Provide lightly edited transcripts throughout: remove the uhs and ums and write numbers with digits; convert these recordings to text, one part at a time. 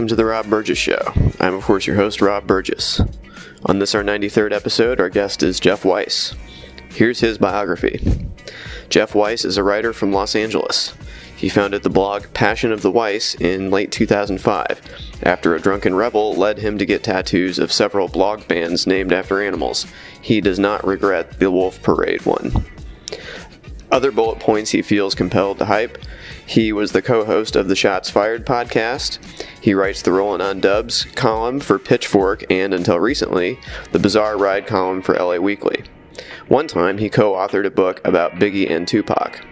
welcome to the Rob Burgess Show. I'm, of course, your host, Rob Burgess. On this, our 93rd episode, our guest is Jeff Weiss. Here's his biography. Jeff Weiss is a writer from Los Angeles. He founded the blog Passion of the Weiss in late 2005, after a drunken revel led him to get tattoos of several blog bands named after animals. He does not regret the Wolf Parade one. Other bullet points he feels compelled to hype: he was the co-host of the Shots Fired podcast. He writes the Rollin' on Dubs column for Pitchfork and, until recently, the Bizarre Ride column for LA Weekly. One time, he co-authored a book about Biggie and Tupac.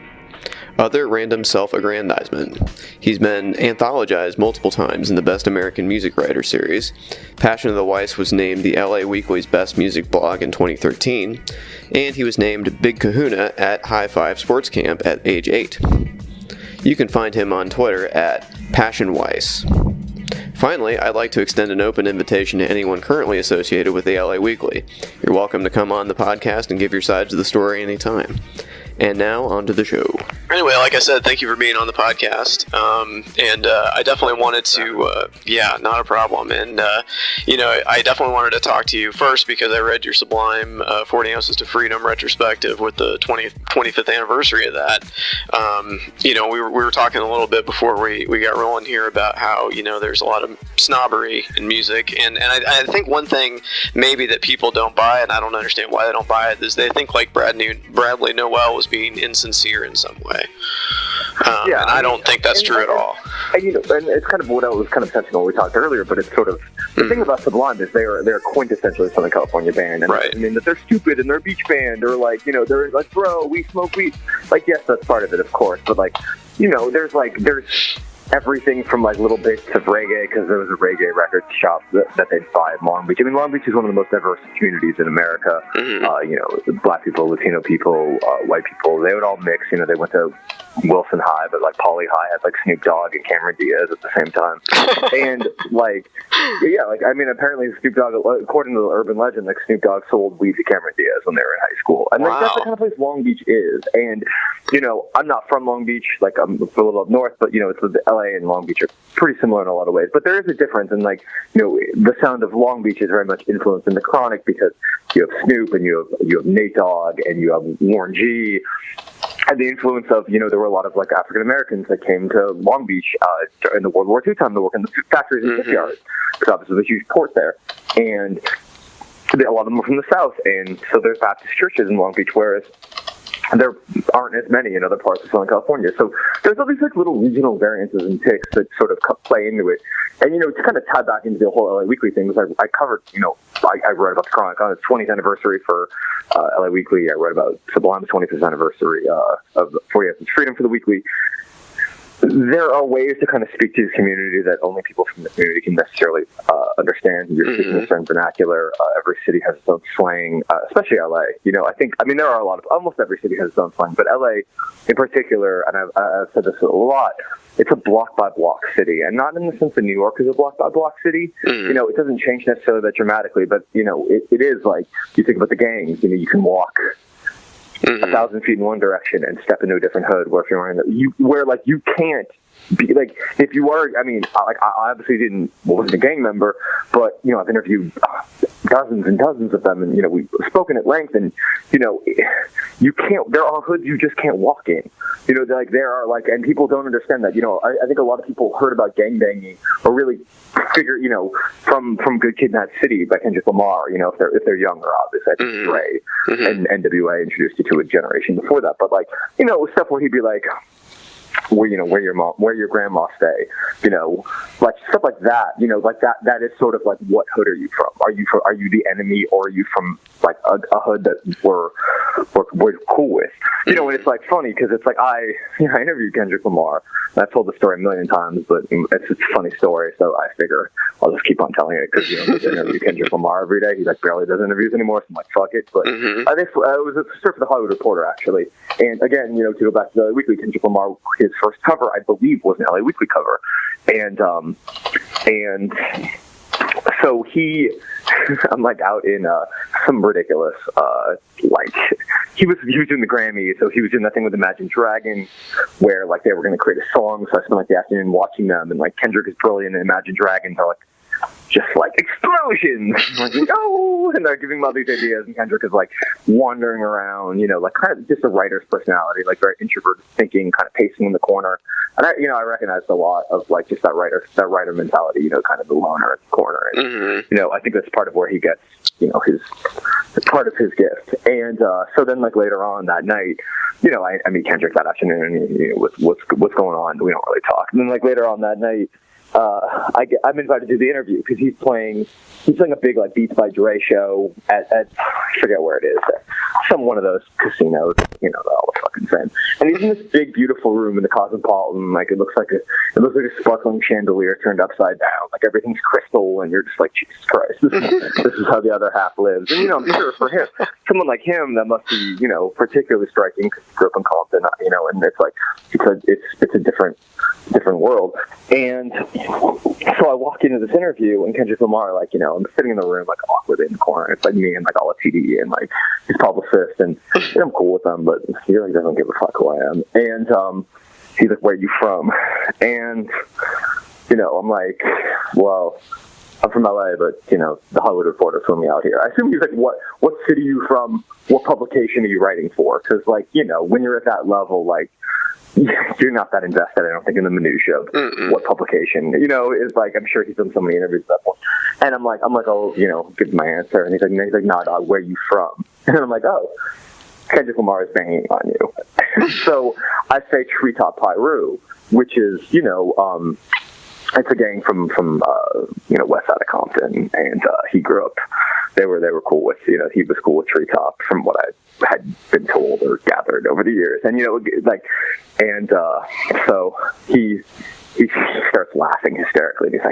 Other random self-aggrandizement: he's been anthologized multiple times in the Best American Music Writer series. Passion of the Weiss was named the LA Weekly's Best Music Blog in 2013, and he was named Big Kahuna at High Five Sports Camp at age 8. You can find him on Twitter at PassionWeiss. Finally, I'd like to extend an open invitation to anyone currently associated with the LA Weekly. You're welcome to come on the podcast and give your sides of the story anytime. And now, on to the show. Anyway, like I said, thank you for being on the podcast. I definitely wanted to, not a problem. And, I definitely wanted to talk to you first because I read your Sublime 40 Ounces to Freedom retrospective with the 25th anniversary of that. We were talking a little bit before we got rolling here about how, there's a lot of snobbery in music. And I think one thing maybe that people don't buy, and I don't understand why they don't buy it, is they think like Bradley Noel was being insincere in some way. And I don't think that's true at all. And it's kind of what I was kind of touching on when we talked earlier, but it's sort of the thing about Sublime is they're quintessentially Southern California band, and right. I mean that they're stupid and they're a beach band, or they're like, bro, we smoke weed. Like, yes, that's part of it, of course, but there's everything from little bits of reggae, because there was a reggae record shop that they'd buy in Long Beach. I mean, Long Beach is one of the most diverse communities in America. Black people, Latino people, white people, they would all mix. They went to Wilson High, but Poly High had Snoop Dogg and Cameron Diaz at the same time. And apparently Snoop Dogg, according to the urban legend, Snoop Dogg sold weed to Cameron Diaz when they were in high school. And wow. That's the kind of place Long Beach is. And I'm not from Long Beach, I'm a little up north, but it's the LA and Long Beach are pretty similar in a lot of ways. But there is a difference, and the sound of Long Beach is very much influenced in the Chronic, because you have Snoop and you have Nate Dogg and you have Warren G. And the influence of, there were a lot of African Americans that came to Long Beach in the World War II time to work in the factories and shipyards, because obviously there's a huge port there. And a lot of them were from the South, and so there's Baptist churches in Long Beach, whereas there aren't as many in other parts of Southern California. So there's all these little regional variances and ticks that sort of play into it. And, to kind of tie back into the whole LA Weekly thing, I covered, I wrote about the Chronic on its 20th anniversary for LA Weekly. I wrote about Sublime's 25th anniversary of 40 Ounces Freedom for the Weekly. There are ways to kind of speak to this community that only people from the community can necessarily understand. You're speaking a certain vernacular. Every city has its own slang, especially LA. There are almost every city has its own slang, but LA in particular, and I've said this a lot, it's a block-by-block city, and not in the sense that New York is a block-by-block city. It doesn't change necessarily that dramatically, but, it is you think about the gangs, you can walk 1,000 feet in one direction and step into a different hood, where if you're wearing you can't be if you are. I obviously wasn't a gang member, but I've interviewed dozens and dozens of them, and we've spoken at length, and you can't. There are hoods you just can't walk in. There are and people don't understand that. I think a lot of people heard about gangbanging or really figure from Good Kid, Mad City by Kendrick Lamar. If they're younger, obviously. I think Dre and NWA introduced you to a generation before that, but stuff where he'd be where your grandma stay, stuff like that, that is sort of what hood are you from? Are you the enemy, or are you from a hood that we're cool with? And it's funny, because it's I interviewed Kendrick Lamar, and I've told the story a million times, but it's a funny story, so I figure I'll just keep on telling it, because I interview Kendrick Lamar every day. He barely does interviews anymore, so I'm fuck it. But I think it was a story for the Hollywood Reporter, actually. And again, to go back to the Weekly, Kendrick Lamar, his first cover, I believe, was an LA Weekly cover, and so I'm out in some ridiculous he was doing the Grammys, so he was doing that thing with Imagine Dragons, where like they were going to create a song. So I spent like the afternoon watching them, and like Kendrick is brilliant, and Imagine Dragons are like just like explosions, like, oh, and they're giving him all these ideas, and Kendrick is like wandering around, like kind of just a writer's personality, like very introverted thinking, kind of pacing in the corner. And I recognized a lot of like just that writer mentality, kind of the loner at the corner. And, I think that's part of where he gets, his part of his gift. And so then like later on that night, I meet Kendrick that afternoon, and what's going on? We don't really talk. And then like later on that night, I'm invited to do the interview because he's playing a big like Beats by Dre show at I forget where it is, some one of those casinos, they're all the fucking same. And he's in this big beautiful room in the Cosmopolitan, like it looks like a sparkling chandelier turned upside down, like everything's crystal, and you're just like, Jesus Christ, this is how the other half lives. And I'm sure for him, someone like him, that must be particularly striking because he grew up in Compton, and it's like it's a different world. And so I walk into this interview, and Kendrick Lamar, like, I'm sitting in the room, like, awkwardly in the corner. It's like me and, like, all the TD and, like, his publicist, and I'm cool with them, but he really doesn't give a fuck who I am. And he's like, where are you from? And, I'm like, well, I'm from LA, but, the Hollywood Reporter flew me out here. I assume he's like, what city are you from? What publication are you writing for? Because, like, when you're at that level, like, you're not that invested, I don't think, in the minutia of what publication, is like. I'm sure he's done so many interviews at that point. And I'm like, oh, give my answer. And he's like, nah, dog, where are you from? And I'm like, oh, Kendrick Lamar is banging on you. So I say Treetop Pyru, which is, it's a gang from west side of Compton, and he grew up. They were cool with, he was cool with Treetop, from what I had been told or gathered over the years. And so he starts laughing hysterically, and he's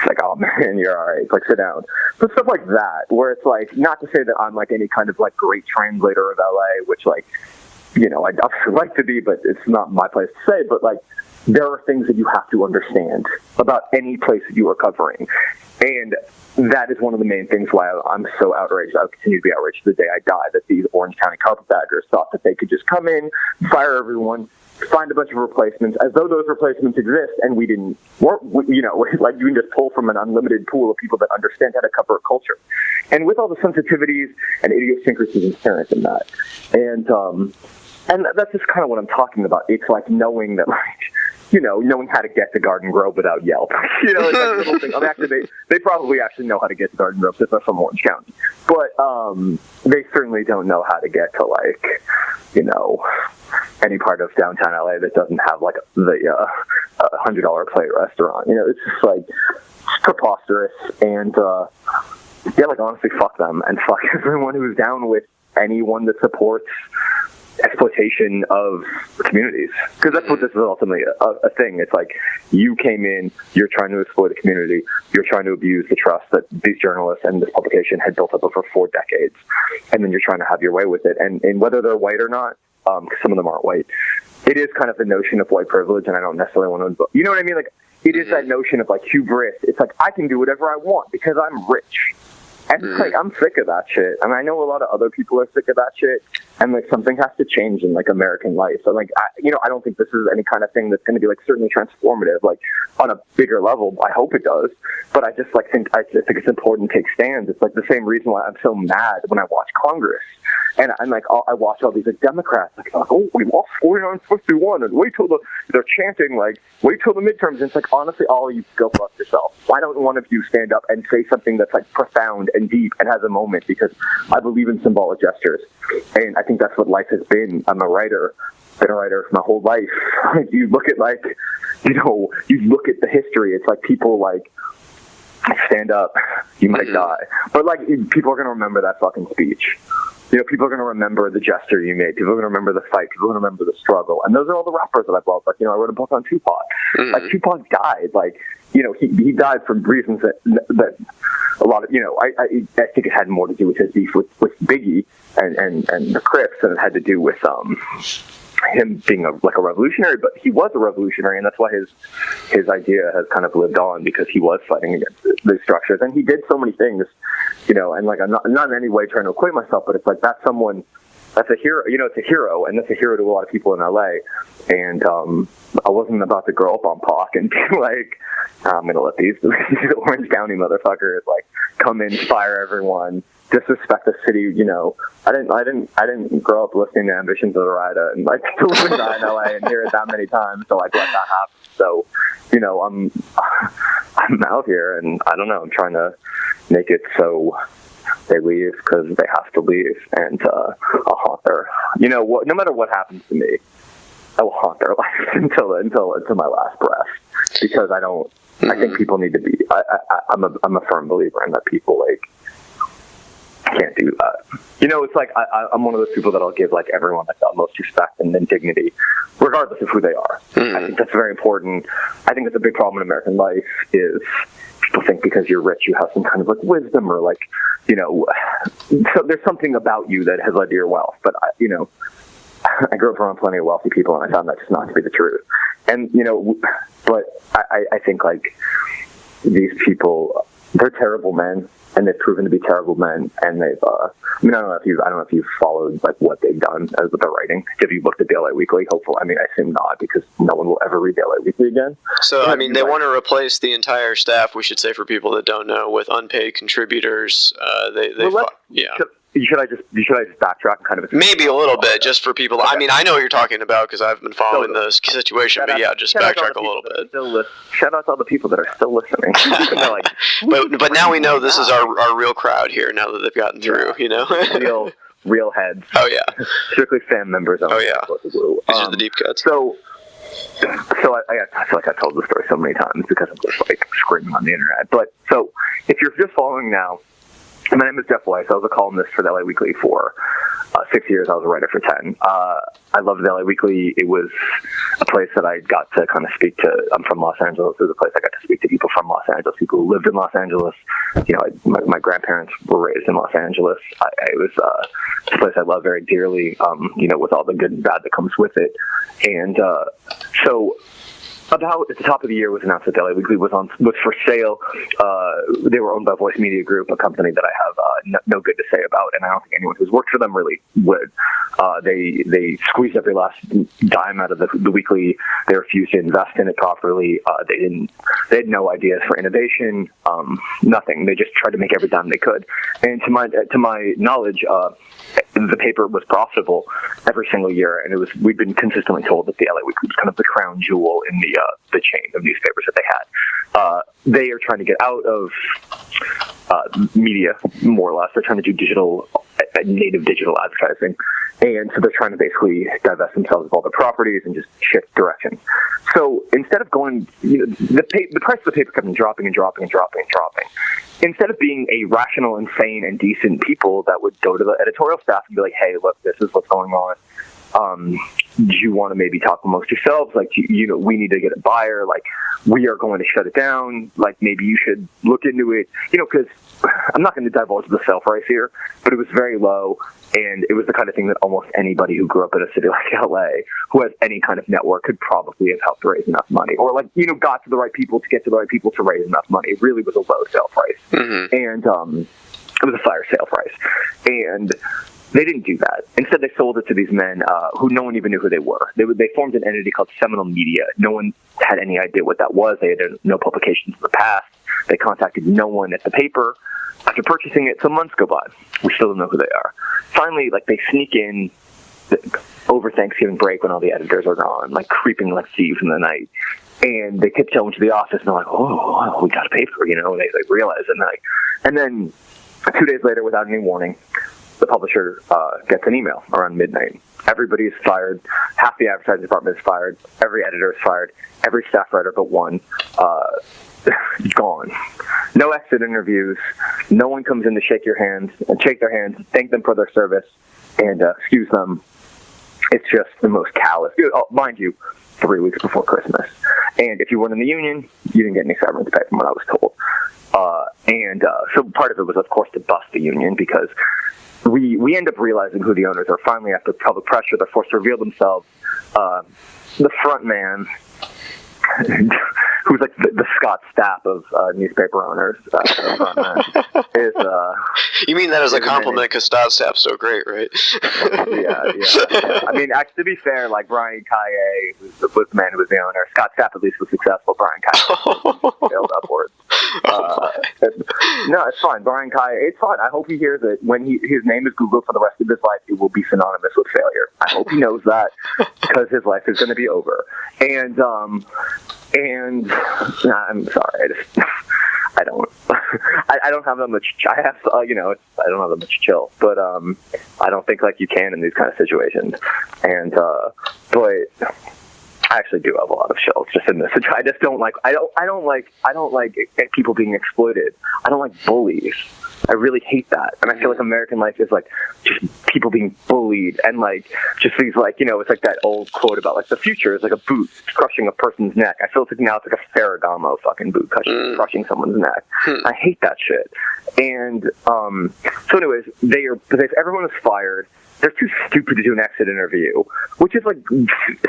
like, oh man, you're all right. It's like, sit down. But stuff like that, where it's like, not to say that I'm like any kind of like great translator of LA, which like, I'd obviously like to be, but it's not my place to say. But like, there are things that you have to understand about any place that you are covering. And that is one of the main things why I'm so outraged. I'll continue to be outraged to the day I die, that these Orange County carpetbaggers thought that they could just come in, fire everyone, find a bunch of replacements, as though those replacements exist, and we didn't. Like you can just pull from an unlimited pool of people that understand how to cover a culture. And with all the sensitivities and idiosyncrasies inherent in that. And that's just kind of what I'm talking about. It's like knowing that, like, knowing how to get to Garden Grove without Yelp. It's like a little thing. I mean, actually, they probably actually know how to get to Garden Grove because they're from Orange County. But they certainly don't know how to get to, like, any part of downtown LA that doesn't have, like, the $100 plate restaurant. It's just, like, it's preposterous. And, like, honestly, fuck them. And fuck everyone who's down with anyone that supports exploitation of communities, because that's what this is ultimately a thing. It's like, you came in, you're trying to exploit a community, you're trying to abuse the trust that these journalists and this publication had built up over 4 decades, and then you're trying to have your way with it. And whether they're white or not, because some of them aren't white, it is kind of the notion of white privilege, and I don't necessarily want to, you know what I mean? Like, it is that notion of like hubris. It's like, I can do whatever I want because I'm rich. And it's like, I'm sick of that shit. And I know a lot of other people are sick of that shit. And like, something has to change in like American life. So like, I don't think this is any kind of thing that's going to be like certainly transformative, like on a bigger level. I hope it does. But I just like think it's important to take stands. It's like the same reason why I'm so mad when I watch Congress. And I'm like, I watch all these like Democrats like, oh, we lost 49-51, and wait till they're chanting like, wait till the midterms. And it's like, honestly, all of you go fuck yourself. Why don't one of you stand up and say something that's like profound and deep and has a moment? Because I believe in symbolic gestures, and I think that's what life has been. I'm a writer, been a writer my whole life. You look at like, you look at the history. It's like people like, stand up, you might die. But like, people are gonna remember that fucking speech. People are going to remember the gesture you made. People are going to remember the fight. People are going to remember the struggle. And those are all the rappers that I've loved. Like, I wrote a book on Tupac. Like, Tupac died. Like, he died for reasons that a lot of, I think it had more to do with his beef with Biggie and the Crips than it had to do with him being a revolutionary. But he was a revolutionary, and that's why his idea has kind of lived on, because he was fighting against these structures. And he did so many things, and like, I'm not in any way trying to equate myself, but it's like, that's someone that's a hero. It's a hero, and that's a hero to a lot of people in LA. And I wasn't about to grow up on Pac and be like, I'm gonna let these Orange County motherfuckers like come in, fire everyone, disrespect the city. I didn't grow up listening to Ambitions of the Rida and like to live in LA and hear it that many times to like let that happen. So, I'm out here, and I don't know. I'm trying to make it so they leave because they have to leave, and I'll haunt their. No matter what happens to me, I will haunt their life until my last breath, because I don't. I think people need to be. I'm a firm believer in that people like can't do that. It's like I'm one of those people that'll give like everyone like the utmost respect and then dignity, regardless of who they are. I think that's very important. I think it's a big problem in American life is people think because you're rich you have some kind of like wisdom or like so there's something about you that has led to your wealth. But I grew up around plenty of wealthy people, and I found that just not to be the truth. And but I think like these people, they're terrible men. And they've proven to be terrible men, and they've. I don't know if you've followed like what they've done as with their writing. Have you looked at the LA Weekly? Hopefully, I assume not, because no one will ever read the LA Weekly again. So, they want to replace the entire staff. We should say, for people that don't know, with unpaid contributors. Should I just backtrack and kind of maybe a little bit, just for people? Okay. I know what you're talking about because I've been following the situation. But yeah, just backtrack a little bit. Shout out to all the people that are still listening. but now we know this is our real crowd here. Now that they've gotten through, real heads. Oh yeah, strictly fan members. Oh yeah, these are the deep cuts. So I feel like I've told the story so many times because I'm just like screaming on the internet. But so if you're just following now. My name is Jeff Weiss. I was a columnist for the LA Weekly for 6 years. I was a writer for 10. I loved the LA Weekly. It was a place that I got to kind of speak to. I'm from Los Angeles. It was a place I got to speak to people from Los Angeles, people who lived in Los Angeles. My grandparents were raised in Los Angeles. It was a place I love very dearly, with all the good and bad that comes with it. And so about at the top of the year, it was announced that the LA Weekly was for sale. They were owned by Voice Media Group, a company that I have no good to say about, and I don't think anyone who's worked for them really would. They squeezed every last dime out of the weekly. They refused to invest in it properly. They had no ideas for innovation. Nothing. They just tried to make every dime they could. And to my knowledge, the paper was profitable every single year, and we'd been consistently told that the LA Weekly was kind of the crown jewel in the chain of newspapers that they had. They are trying to get out of media, more or less. They're trying to do native digital advertising, and so they're trying to basically divest themselves of all their properties and just shift direction. So instead of going, the price of the paper kept dropping and dropping and dropping and dropping. Instead of being a rational and sane and decent people that would go to the editorial staff and be like, hey, look, this is what's going on. Do you want to maybe talk amongst yourselves? Like, we need to get a buyer. Like, we are going to shut it down. Like, maybe you should look into it. Because I'm not going to divulge the sale price here, but it was very low. And it was the kind of thing that almost anybody who grew up in a city like LA, who has any kind of network, could probably have helped raise enough money. Or got to the right people to get to the right people to raise enough money. It really was a low sale price. Mm-hmm. And it was a fire sale price. And they didn't do that. Instead, they sold it to these men who no one even knew who they were. They formed an entity called Seminole Media. No one had any idea what that was. They had no publications in the past. They contacted no one at the paper. After purchasing it, some months go by. We still don't know who they are. Finally, they sneak in over Thanksgiving break when all the editors are gone, creeping like thieves in the night. And they tiptoe into the office, and they're like, oh, we got a paper, They realize it. And then 2 days later, without any warning, the publisher gets an email around midnight. Everybody's fired. Half the advertising department is fired. Every editor is fired. Every staff writer but one gone. No exit interviews. No one comes in to shake their hands, thank them for their service, and excuse them. It's just the most callous. Mind you, 3 weeks before Christmas. And if you weren't in the union, you didn't get any severance pay from what I was told. So part of it was, of course, to bust the union, because we end up realizing who the owners are. Finally, after public pressure, they're forced to reveal themselves. The front man, who's like the Scott Stapp of newspaper owners, is you mean that as a compliment because Scott Stapp's so great, right? yeah. I mean, actually, to be fair, like Brian Kaye, who's the man who was the owner, Scott Stapp at least was successful. Brian Kaye failed upwards. No, it's fine. Brian Kaye, it's fine. I hope he hears it. When his name is Googled for the rest of his life, it will be synonymous with failure. I hope he knows that because his life is going to be over. And I'm sorry. I don't have that much. I have, I don't have that much chill, but I don't think like you can in these kind of situations. And but I actually do have a lot of chills just in this. I just don't like. I don't like people being exploited. I don't like bullies. I really hate that, and I feel like American life is like just people being bullied, and like just these like it's like that old quote about like the future is like a boot crushing a person's neck. I feel like now it's like a Ferragamo fucking boot crushing someone's neck. I hate that shit. And so anyways, everyone is fired. They're too stupid to do an exit interview, which is like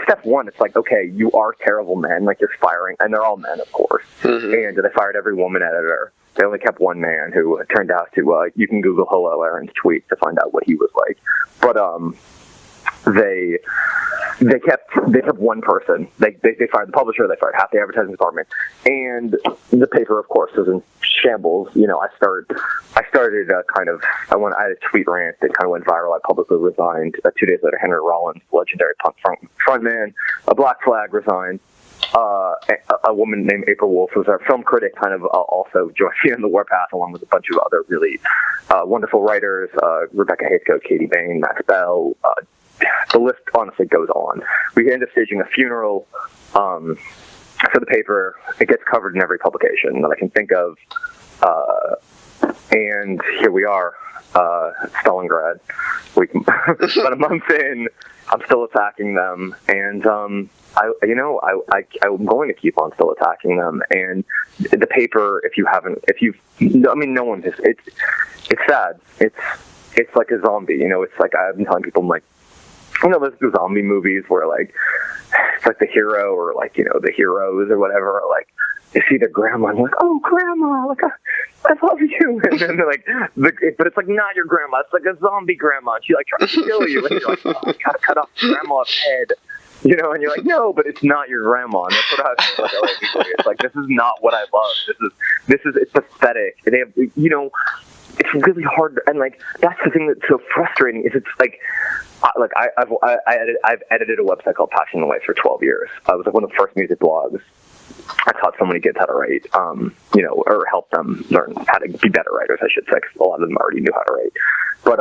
step one. It's like, okay, you are terrible men, like you're firing, and they're all men, of course. And they fired every woman editor. They only kept one man who turned out to, you can Google Hello Aaron's tweet to find out what he was like. But they kept one person. They fired the publisher. They fired half the advertising department, and the paper, of course, was in shambles. I started I had a tweet rant that kind of went viral. I publicly resigned. 2 days later, Henry Rollins, legendary punk frontman, a Black Flag, resigned. A woman named April Wolf, who's our film critic, kind of also joined me on the warpath, along with a bunch of other really wonderful writers, Rebecca Hayescoat, Katie Bain, Max Bell. The list honestly goes on. We end up staging a funeral for the paper. It gets covered in every publication that I can think of. And here we are, Stalingrad. About a month in, I'm still attacking them, and I'm going to keep on still attacking them. And the paper, no one just, it's sad. It's like a zombie, it's like I've been telling people, I'm like, those zombie movies where like, it's like the hero or like, the heroes or whatever, like, they see their grandma and like, oh, grandma, like, I love you. And then they're like, but it's like not your grandma. It's like a zombie grandma. And she like tries to kill you. And you're like, oh, I gotta cut off grandma's head. And you're like, no, but it's not your grandma. And that's what I feel like LA people. It's like, this is not what I love. It's pathetic. They have, it's really hard. And like, that's the thing that's so frustrating is it's like, I've edited a website called Passion and Life for 12 years. I was like one of the first music blogs. I taught so many kids how to write, or help them learn how to be better writers, I should say, 'cause a lot of them already knew how to write. But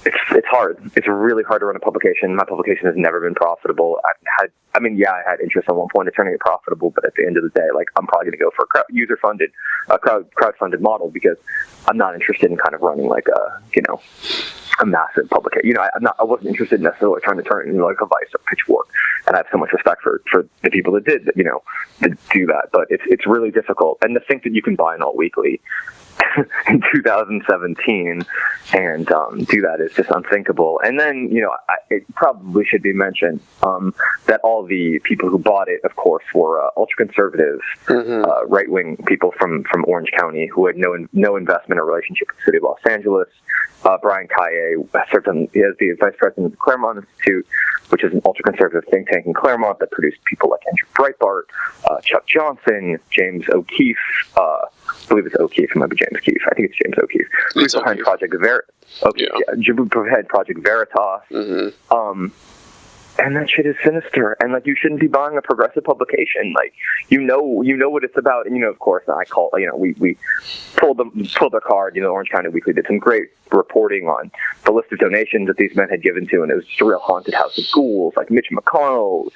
it's hard. It's really hard to run a publication. My publication has never been profitable. I had interest at one point in turning it profitable, but at the end of the day, like, I'm probably going to go for a crowd-funded model because I'm not interested in kind of running like a massive publication. I wasn't interested necessarily trying to turn it into like a Vice or Pitchfork, and I have so much respect for the people that did that, that do that. But it's really difficult, and to think that you can buy an Alt Weekly in 2017 and do that is just unthinkable. And then it probably should be mentioned that all the people who bought it, of course, were ultra conservative, right-wing people from Orange County who had no investment or relationship with the city of Los Angeles. Brian Kaye served as the vice president of the Claremont Institute, which is an ultra-conservative think tank in Claremont that produced people like Andrew Breitbart, Chuck Johnson, James O'Keefe. I believe it's O'Keefe. It might be James Keefe. I think it's James O'Keefe. Who's behind Project Project Veritas. And that shit is sinister. And like, you shouldn't be buying a progressive publication. Like, you know what it's about. And of course, we pulled their card. Orange County Weekly did some great reporting on the list of donations that these men had given to, and it was just a real haunted house of ghouls. Like Mitch McConnell,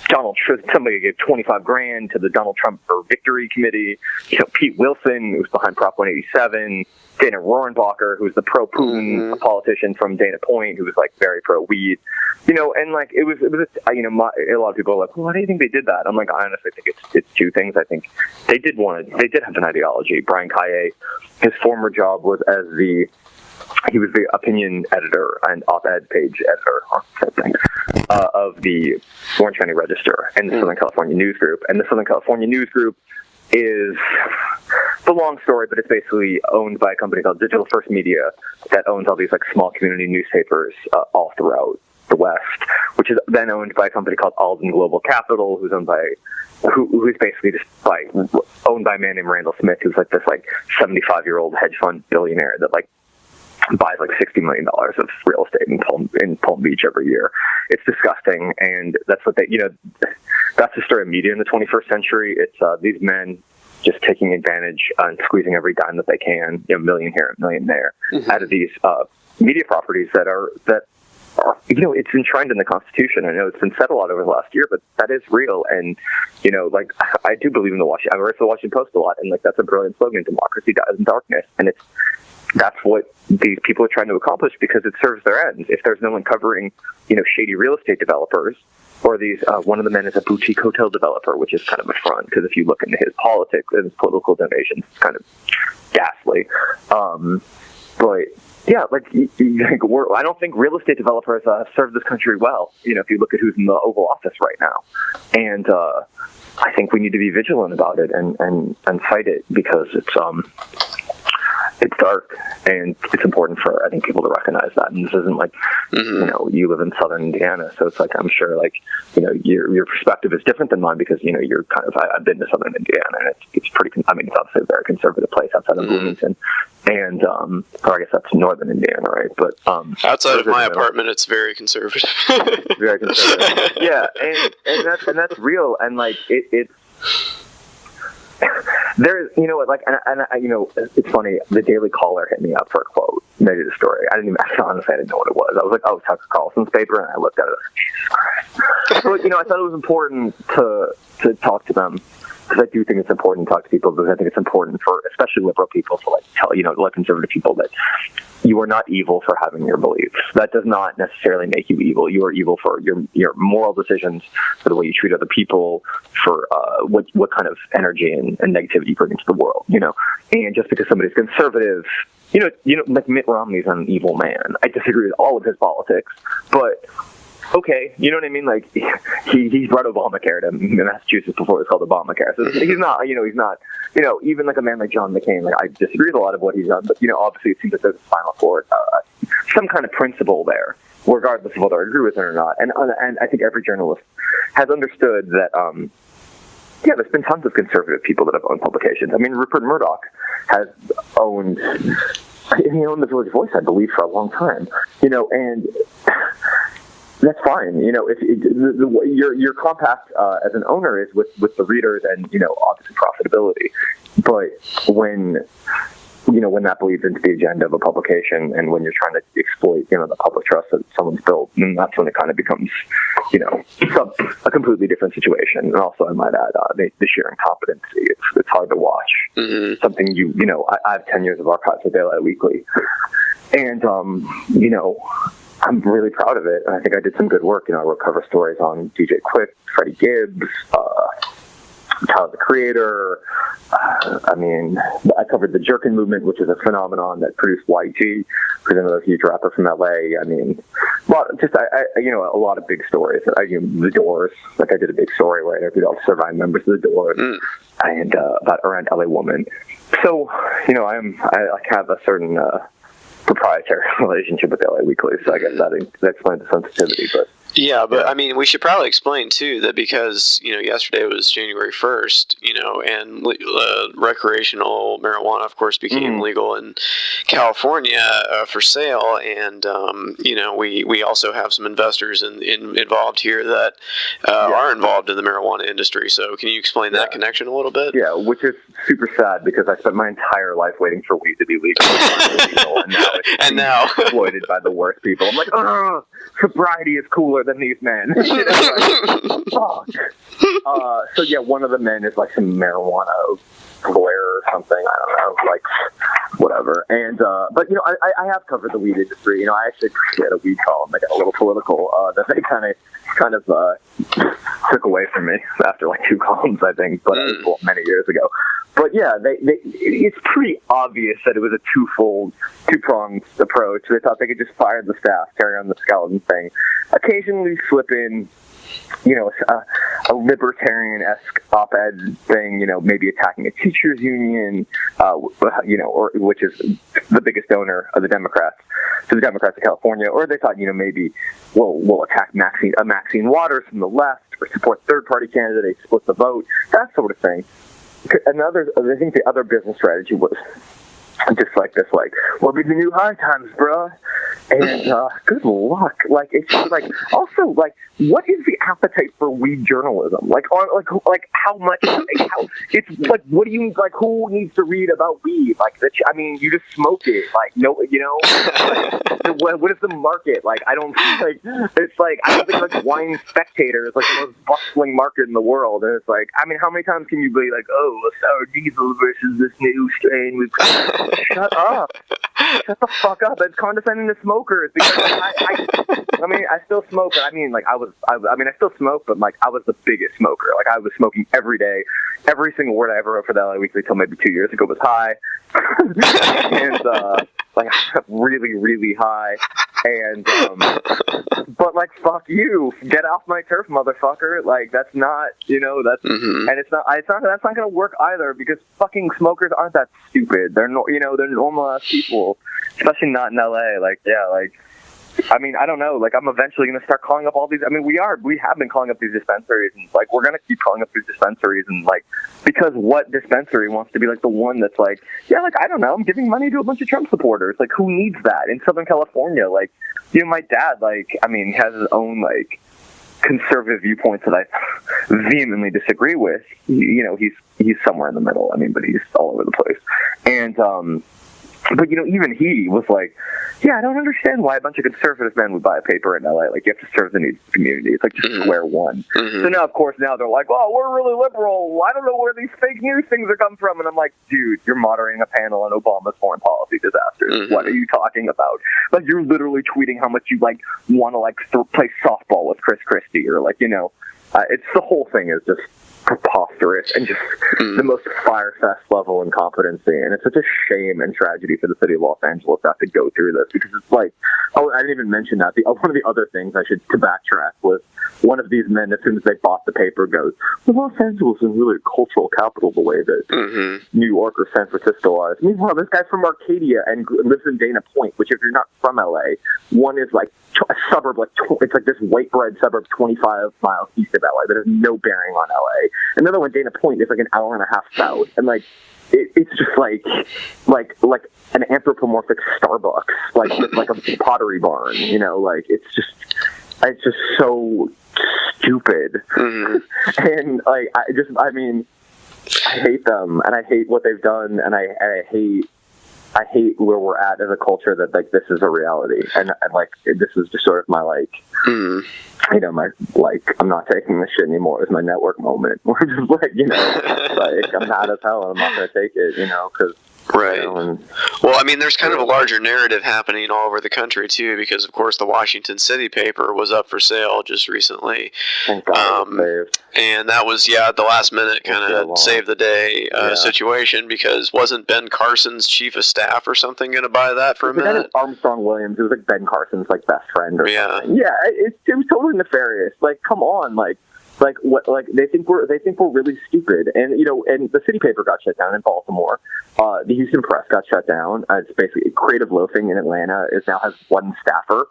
Donald Trump. Somebody gave $25,000 to the Donald Trump for Victory Committee. Pete Wilson, who was behind Prop 187. Dana Rohrabacher, who's the pro-Putin politician from Dana Point, who was like very pro-weed, and like it was a lot of people are like, well, why do you think they did that? I'm like, I honestly think it's two things. I think they did have an ideology. Brian Kaye, his former job was he was the opinion editor and op-ed page editor or something of the Orange County Register and the Southern California News Group. And the Southern California News Group is the long story, but it's basically owned by a company called Digital First Media that owns all these like small community newspapers all throughout the West, which is then owned by a company called Alden Global Capital, who's basically just owned by a man named Randall Smith, who's like this like 75-year-old hedge fund billionaire that like buys like $60 million of real estate in Palm Beach every year. It's disgusting, and that's what that's the story of media in the 21st century. It's these men just taking advantage and squeezing every dime that they can, million here, a million there, out of these media properties that are, it's enshrined in the Constitution. I know it's been said a lot over the last year, but that is real. And, like, I do believe in I read the Washington Post a lot, and like that's a brilliant slogan, democracy dies in darkness. And that's what these people are trying to accomplish because it serves their ends. If there's no one covering, shady real estate developers, or these, one of the men is a boutique hotel developer, which is kind of a front, because if you look into his politics and his political donations, it's kind of ghastly. But yeah, I don't think real estate developers serve this country well. If you look at who's in the Oval Office right now, and I think we need to be vigilant about it and fight it because it's dark, and it's important for, I think, people to recognize that. And this isn't like, you live in southern Indiana, so it's like, I'm sure, like, your perspective is different than mine because, you're kind of, I've been to southern Indiana, and it's pretty, it's obviously a very conservative place outside of Bloomington. And, or I guess that's northern Indiana, right? But, outside of my apartment, it's very conservative. Very conservative. Yeah. And that's real. And like, it's, there's, it's funny. The Daily Caller hit me up for a quote. They did a story. I didn't know what it was. I was like, oh, Tucker Carlson's paper, and I looked at it. Jesus Christ. But I thought it was important to talk to them because I do think it's important to talk to people because I think it's important for especially liberal people to let conservative people that you are not evil for having your beliefs. That does not necessarily make you evil. You are evil for your moral decisions, for the way you treat other people, for what kind of energy and negativity you bring into the world. And just because somebody's conservative, like Mitt Romney's an evil man. I disagree with all of his politics, but okay, you know what I mean? Like, he brought Obamacare to Massachusetts before it was called Obamacare. So he's not, even like a man like John McCain, like, I disagree with a lot of what he's done, but, obviously it seems that there's a spinal cord, some kind of principle there, regardless of whether I agree with it or not. And I think every journalist has understood that, there's been tons of conservative people that have owned publications. I mean, Rupert Murdoch has owned, he owned the Village Voice, I believe, for a long time, and that's fine. If your compact as an owner is with the readers and, obviously profitability. But when that bleeds into the agenda of a publication and when you're trying to exploit, the public trust that someone's built, then that's when it kind of becomes, a completely different situation. And also, I might add, the sheer incompetency. It's hard to watch. Mm-hmm. Something I have 10 years of archives for Daylight Weekly. And, I'm really proud of it, and I think I did some good work. I wrote cover stories on DJ Quick, Freddie Gibbs, Tyler the Creator. I covered the Jerkin movement, which is a phenomenon that produced YG, who's another huge rapper from LA. A lot of big stories. The Doors, like I did a big story where I interviewed all the surviving members of the Doors, and around LA Woman. So, I have a certain proprietary relationship with LA Weekly, so I guess that explains the sensitivity. But yeah, but we should probably explain too that because yesterday was January 1st, and recreational marijuana, of course, became legal in California for sale, and we also have some investors involved here that are involved in the marijuana industry. So can you explain that connection a little bit? Yeah, which is super sad because I spent my entire life waiting for weed to be legal, and now it's exploited by the worst people. I'm like, oh, sobriety is cooler than these men. Fuck. So yeah, one of the men is like some marijuana lawyer or something. I don't know, like whatever. And but I have covered the weed industry. I actually had a weed column that got a little political that they kind of took away from me after like 2 columns, I think, but it was many years ago. But yeah, it's pretty obvious that it was a two-pronged approach. They thought they could just fire the staff, carry on the skeleton thing, occasionally slip in, a libertarian-esque op-ed thing, maybe attacking a teachers union, or which is the biggest donor of the Democrats to the Democrats of California. Or they thought, maybe we'll attack Maxine Waters from the left, or support third-party candidates, split the vote, that sort of thing. I think the other business strategy was just like this, what be the new high times, bruh? And good luck. It's also what is the appetite for weed journalism? How much? It's what do you who needs to read about weed? You just smoke it. What is the market? I don't think Wine Spectator is the most bustling market in the world. And it's how many times can you be a sour diesel versus this new strain? Shut up. Shut the fuck up. It's condescending to smokers because I still smoke, but I still smoke, but I was the biggest smoker. I was smoking every day. Every single word I ever wrote for the LA Weekly till maybe 2 years ago was high. And I got really, really high. And but fuck you. Get off my turf, motherfucker. That's not, and that's not gonna work either because fucking smokers aren't that stupid. They're they're normal ass people, especially not in LA. I don't know. I'm eventually going to start calling up all these. We have been calling up these dispensaries, and we're going to keep calling up these dispensaries, and because what dispensary wants to be the one that's I don't know, I'm giving money to a bunch of Trump supporters. Who needs that in Southern California? My dad, has his own conservative viewpoints that I vehemently disagree with. He's somewhere in the middle. But he's all over the place, and but even he was I don't understand why a bunch of conservative men would buy a paper in LA. You have to serve the needs of the community. It's just square one. Mm-hmm. So now, of course, they're oh, we're really liberal. I don't know where these fake news things are coming from. And I'm dude, you're moderating a panel on Obama's foreign policy disasters. Mm-hmm. What are you talking about? You're literally tweeting how much you want to play softball with Chris Christie, or it's the whole thing is just preposterous and just the most fire-fest level incompetency. And it's such a shame and tragedy for the city of Los Angeles to have to go through this, because it's I didn't even mention that. One of the other things to backtrack was one of these men, as soon as they bought the paper, goes, well, Los Angeles is really a cultural capital the way that New York or San Francisco are. Meanwhile, this guy's from Arcadia and lives in Dana Point, which if you're not from LA, one is a suburb, it's this white bread suburb 25 miles east of LA that has no bearing on LA. Another one, Dana Point, is an hour and a half south, and it's just like an anthropomorphic Starbucks, a pottery barn, it's just so stupid. And I hate them, and I hate what they've done, and I hate where we're at as a culture that this is a reality, and this is just sort of my I'm not taking this shit anymore is my network moment. We're just I'm mad as hell and I'm not going to take it, because right. There's kind of a larger narrative happening all over the country too, because of course the Washington City paper was up for sale just recently. Thank God and that was the last minute kind of save the day situation, because wasn't Ben Carson's chief of staff or something going to buy that for a minute? Armstrong Williams, it was Ben Carson's best friend or something. Yeah, it was totally nefarious. Come on, they think we're really stupid, and and the City paper got shut down in Baltimore. The Houston Press got shut down. It's basically Creative Loafing in Atlanta. It now has one staffer.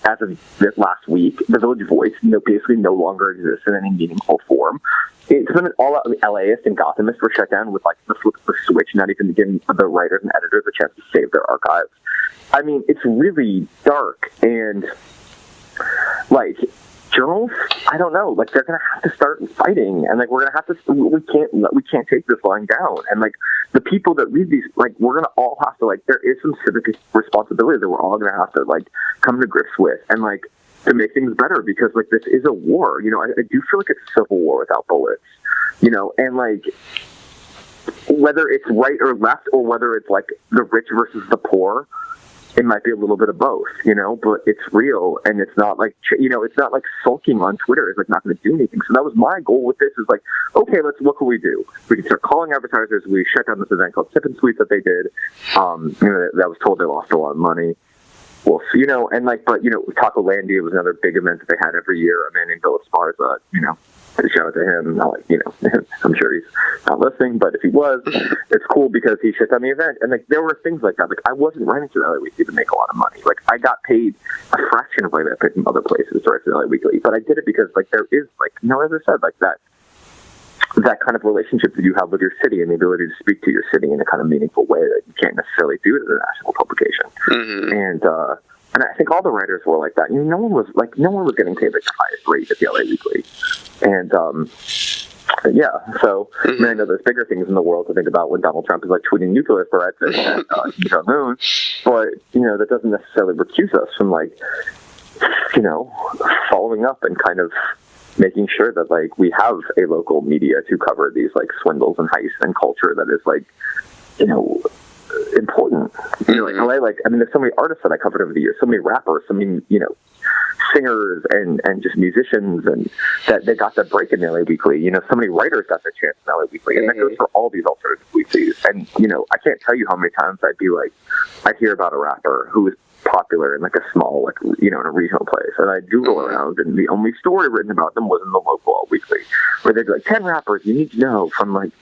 As of this last week, the Village Voice basically no longer exists in any meaningful form. It's been an all-out LAist and Gothamist were shut down with the flip of the switch, not even giving the writers and editors a chance to save their archives. It's really dark, and journalists, I don't know, they're gonna have to start fighting, and we're gonna have to. We can't take this lying down, and the people that read these, we're gonna all have to there is some civic responsibility that we're all gonna have to come to grips with, and to make things better, because this is a war. I do feel it's a civil war without bullets, and whether it's right or left, or whether it's the rich versus the poor. it might be a little bit of both, but it's real, and it's not like, it's not like sulking on Twitter is like not going to do anything. So that was my goal with this, is like, okay, what can we do? We can start calling advertisers. We shut down this event called Sip and Sweet that they did. That was told they lost a lot of money. Well, Taco Landia was another big event that they had every year. A man named Bill Esparza, shout out to him. I'm sure he's not listening, but if he was, it's cool because he shut down the event. And like, there were things like that. Like, I wasn't writing to the LA Weekly to make a lot of money. Like, I got paid a fraction of what I paid from other places to write to the LA Weekly, but I did it because like there is like, as I said, like that kind of relationship that you have with your city and the ability to speak to your city in a kind of meaningful way that you can't necessarily do it in a national publication. Mm-hmm. And I think all the writers were like that. No one was getting paid like the highest rate at the LA Weekly. And so I know there's bigger things in the world to think about when Donald Trump is like tweeting nuclear threats at Kim Jong-un, but that doesn't necessarily recuse us from like following up and kind of making sure that like we have a local media to cover these like swindles and heists and culture that is like important. Like LA, there's so many artists that I covered over the years, so many rappers, so many singers and just musicians, and that they got that break in the LA Weekly. So many writers got their chance in LA Weekly, and that goes for all these alternative weeklies. And I can't tell you how many times I'd hear about a rapper who is popular in like a small, in a regional place, and I'd Google around, and the only story written about them was in the local weekly, where they'd be like 10 rappers you need to know from like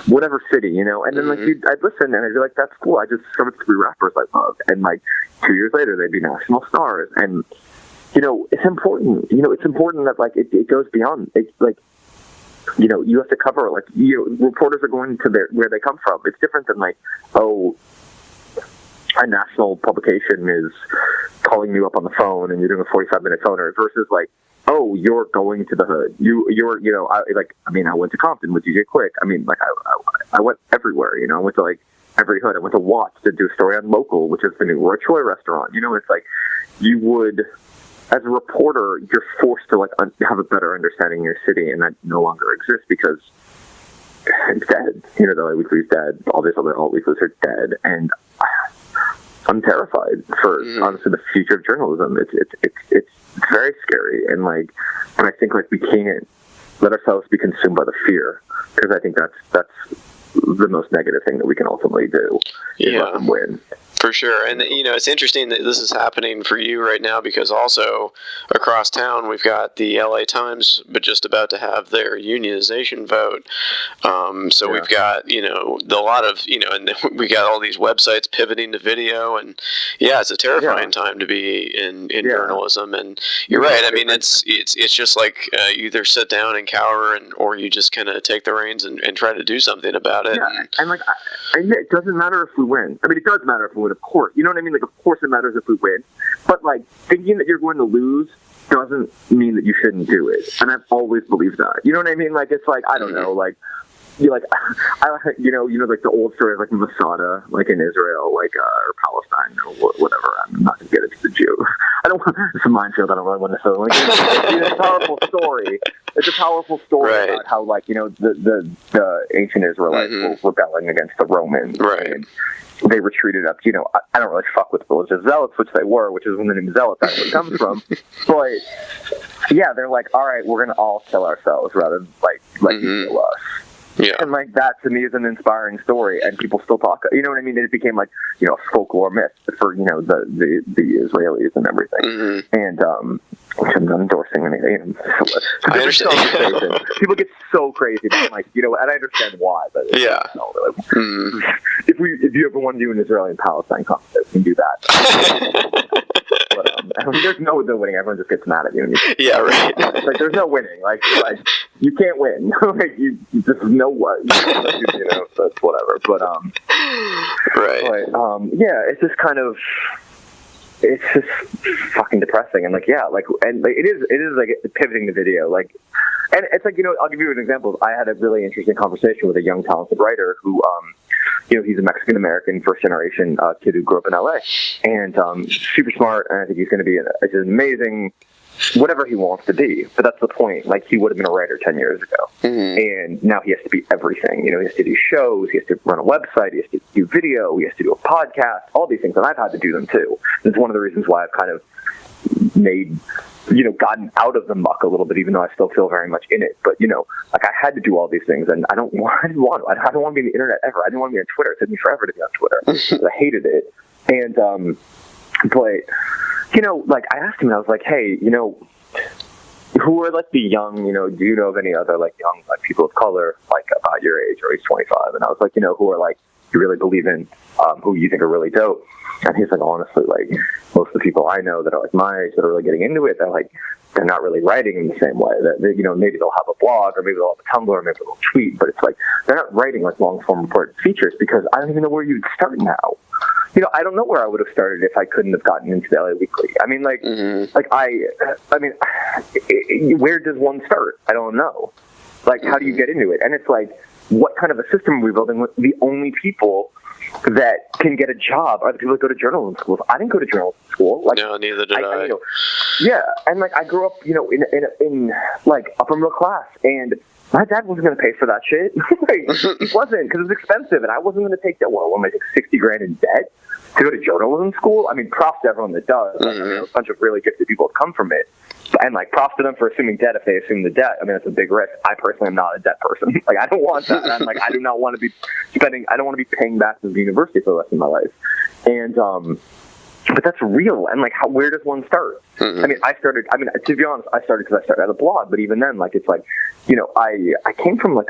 whatever city, and then like I'd listen and I'd be like, that's cool, I just discovered 3 rappers I love, and like 2 years later they'd be national stars. And it's important, it's important that like it goes beyond it. Like you have to cover, like reporters are going to where they come from. It's different than like, a national publication is calling you up on the phone and you're doing a 45-minute phoner versus like, you're going to the hood. I went to Compton with DJ Quick. I went everywhere, I went to like every hood. I went to Watts to do a story on Local, which is the new Roy Choi restaurant. It's like you would, as a reporter, you're forced to like have a better understanding of your city, and that no longer exists because it's dead. The LA Weekly's dead. All these other alt weeklies are dead, and I'm terrified for honestly the future of journalism. It's very scary, and I think like we can't let ourselves be consumed by the fear, because I think that's the most negative thing that we can ultimately do. Is let them win. For sure. And, it's interesting that this is happening for you right now, because also across town we've got the LA Times, but just about to have their unionization vote. We've got, a lot of, and we got all these websites pivoting to video, and it's a terrifying time to be in journalism. And you're right. It's just like you either sit down and cower, or you just kind of take the reins and try to do something about it. Yeah. And it doesn't matter if we win. It does matter if we win, of course. You know what I mean? Like, of course it matters if we win. But, like, thinking that you're going to lose doesn't mean that you shouldn't do it. And I've always believed that. You know what I mean? Like, it's like, I don't know, like, like like the old story of like Masada, like in Israel, like or Palestine or whatever. I'm not gonna get into the Jew. I don't want, it's a minefield. I don't really want to say. Like, it's a powerful story. It's a powerful story about how the ancient Israelites were rebelling against the Romans. Right. And they retreated up. I don't really fuck with religious zealots, which they were, which is when the name zealot actually comes from. But yeah, they're like, all right, we're gonna all kill ourselves rather than you kill us. Yeah. And that to me is an inspiring story, and people still talk. You know what I mean? It became a folklore myth for the Israelis and everything. And which I'm not endorsing anything. I understand. People get so crazy, but I'm and I understand why. But if you ever want to do an Israeli and Palestine conflict, we can do that. But there's no winning. Everyone just gets mad at you. Yeah, right. It's like there's no winning. Like you can't win. You just know what. So it's whatever. But right. But it's just kind of. It's just fucking depressing, and it is like pivoting the video, and it's like I'll give you an example. I had a really interesting conversation with a young talented writer who he's a Mexican American first generation kid who grew up in LA, and super smart, and I think he's going to be an amazing whatever he wants to be. But that's the point. Like, he would have been a writer 10 years ago. And now he has to be everything. You know, he has to do shows, he has to run a website, he has to do video, he has to do a podcast, all these things. And I've had to do them too. It's one of the reasons why I've kind of gotten out of the muck a little bit, even though I still feel very much in it. But, like, I had to do all these things, and I don't want to be on the internet ever. I didn't want to be on Twitter. It took me forever to be on Twitter. I hated it. And, but, like, I asked him, and I was like, hey, who are, like, the young, do you know of any other, like, young, like, people of color, like, about your age, or age 25? And I was like, who are, like, you really believe in, who you think are really dope? And he's like, honestly, like, most of the people I know that are, like, my age that are really getting into it, they're not really writing in the same way. That maybe they'll have a blog, or maybe they'll have a Tumblr, or maybe they'll tweet, but it's like, they're not writing, like, long-form reported features, because I don't even know where you'd start now. I don't know where I would have started if I couldn't have gotten into the LA Weekly. I mean, like, where does one start? I don't know. Like, how do you get into it? And it's like, what kind of a system are we building with the only people that can get a job are the people that go to journalism schools? I didn't go to journalism school. Like, no, neither did I. Yeah, and, like, I grew up, in like, upper middle class, and my dad wasn't going to pay for that shit. Like, he wasn't, because it was expensive, and I wasn't going to take that. Well, am I take $60,000 in debt to go to journalism school? I mean, props to everyone that does. Like, a bunch of really gifted people have come from it. And, like, props to them for assuming debt if they assume the debt. I mean, it's a big risk. I personally am not a debt person. Like, I don't want that. I'm like, I do not want to be I don't want to be paying back to the university for the rest of my life. And, but that's real. And, like, where does one start? To be honest, I started because I started at a blog. But even then, like, it's like, I came from, like,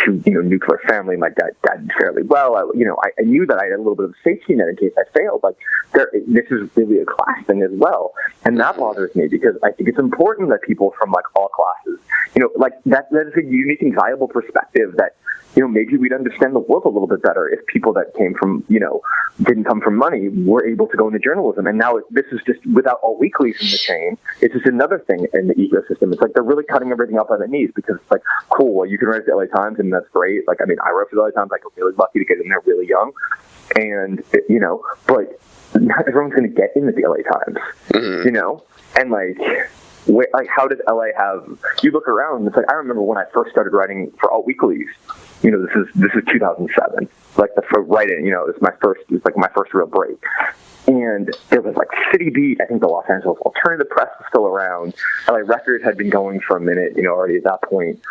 nuclear family. My dad did fairly well. I knew that I had a little bit of a safety net in case I failed. Like, this is really a class thing as well. And that bothers me, because I think it's important that people from, like, all classes, like, that is a unique and valuable perspective that, maybe we'd understand the world a little bit better if people that came from, didn't come from money were able to go into journalism. And now this is just, without all weeklies in the chain, it's just another thing in the ecosystem. It's like they're really cutting everything up on the knees, because it's like, cool, well, you can write for the LA Times, and that's great. Like, I mean, I wrote for the LA Times. I got really lucky to get in there really young. And, but not everyone's going to get into the LA Times, And, like, how does LA have, you look around, it's like, I remember when I first started writing for alt weeklies, this is 2007, like, writing, it's my first real break. And it was like City Beat. I think the Los Angeles Alternative Press was still around. LA Record had been going for a minute, already at that point.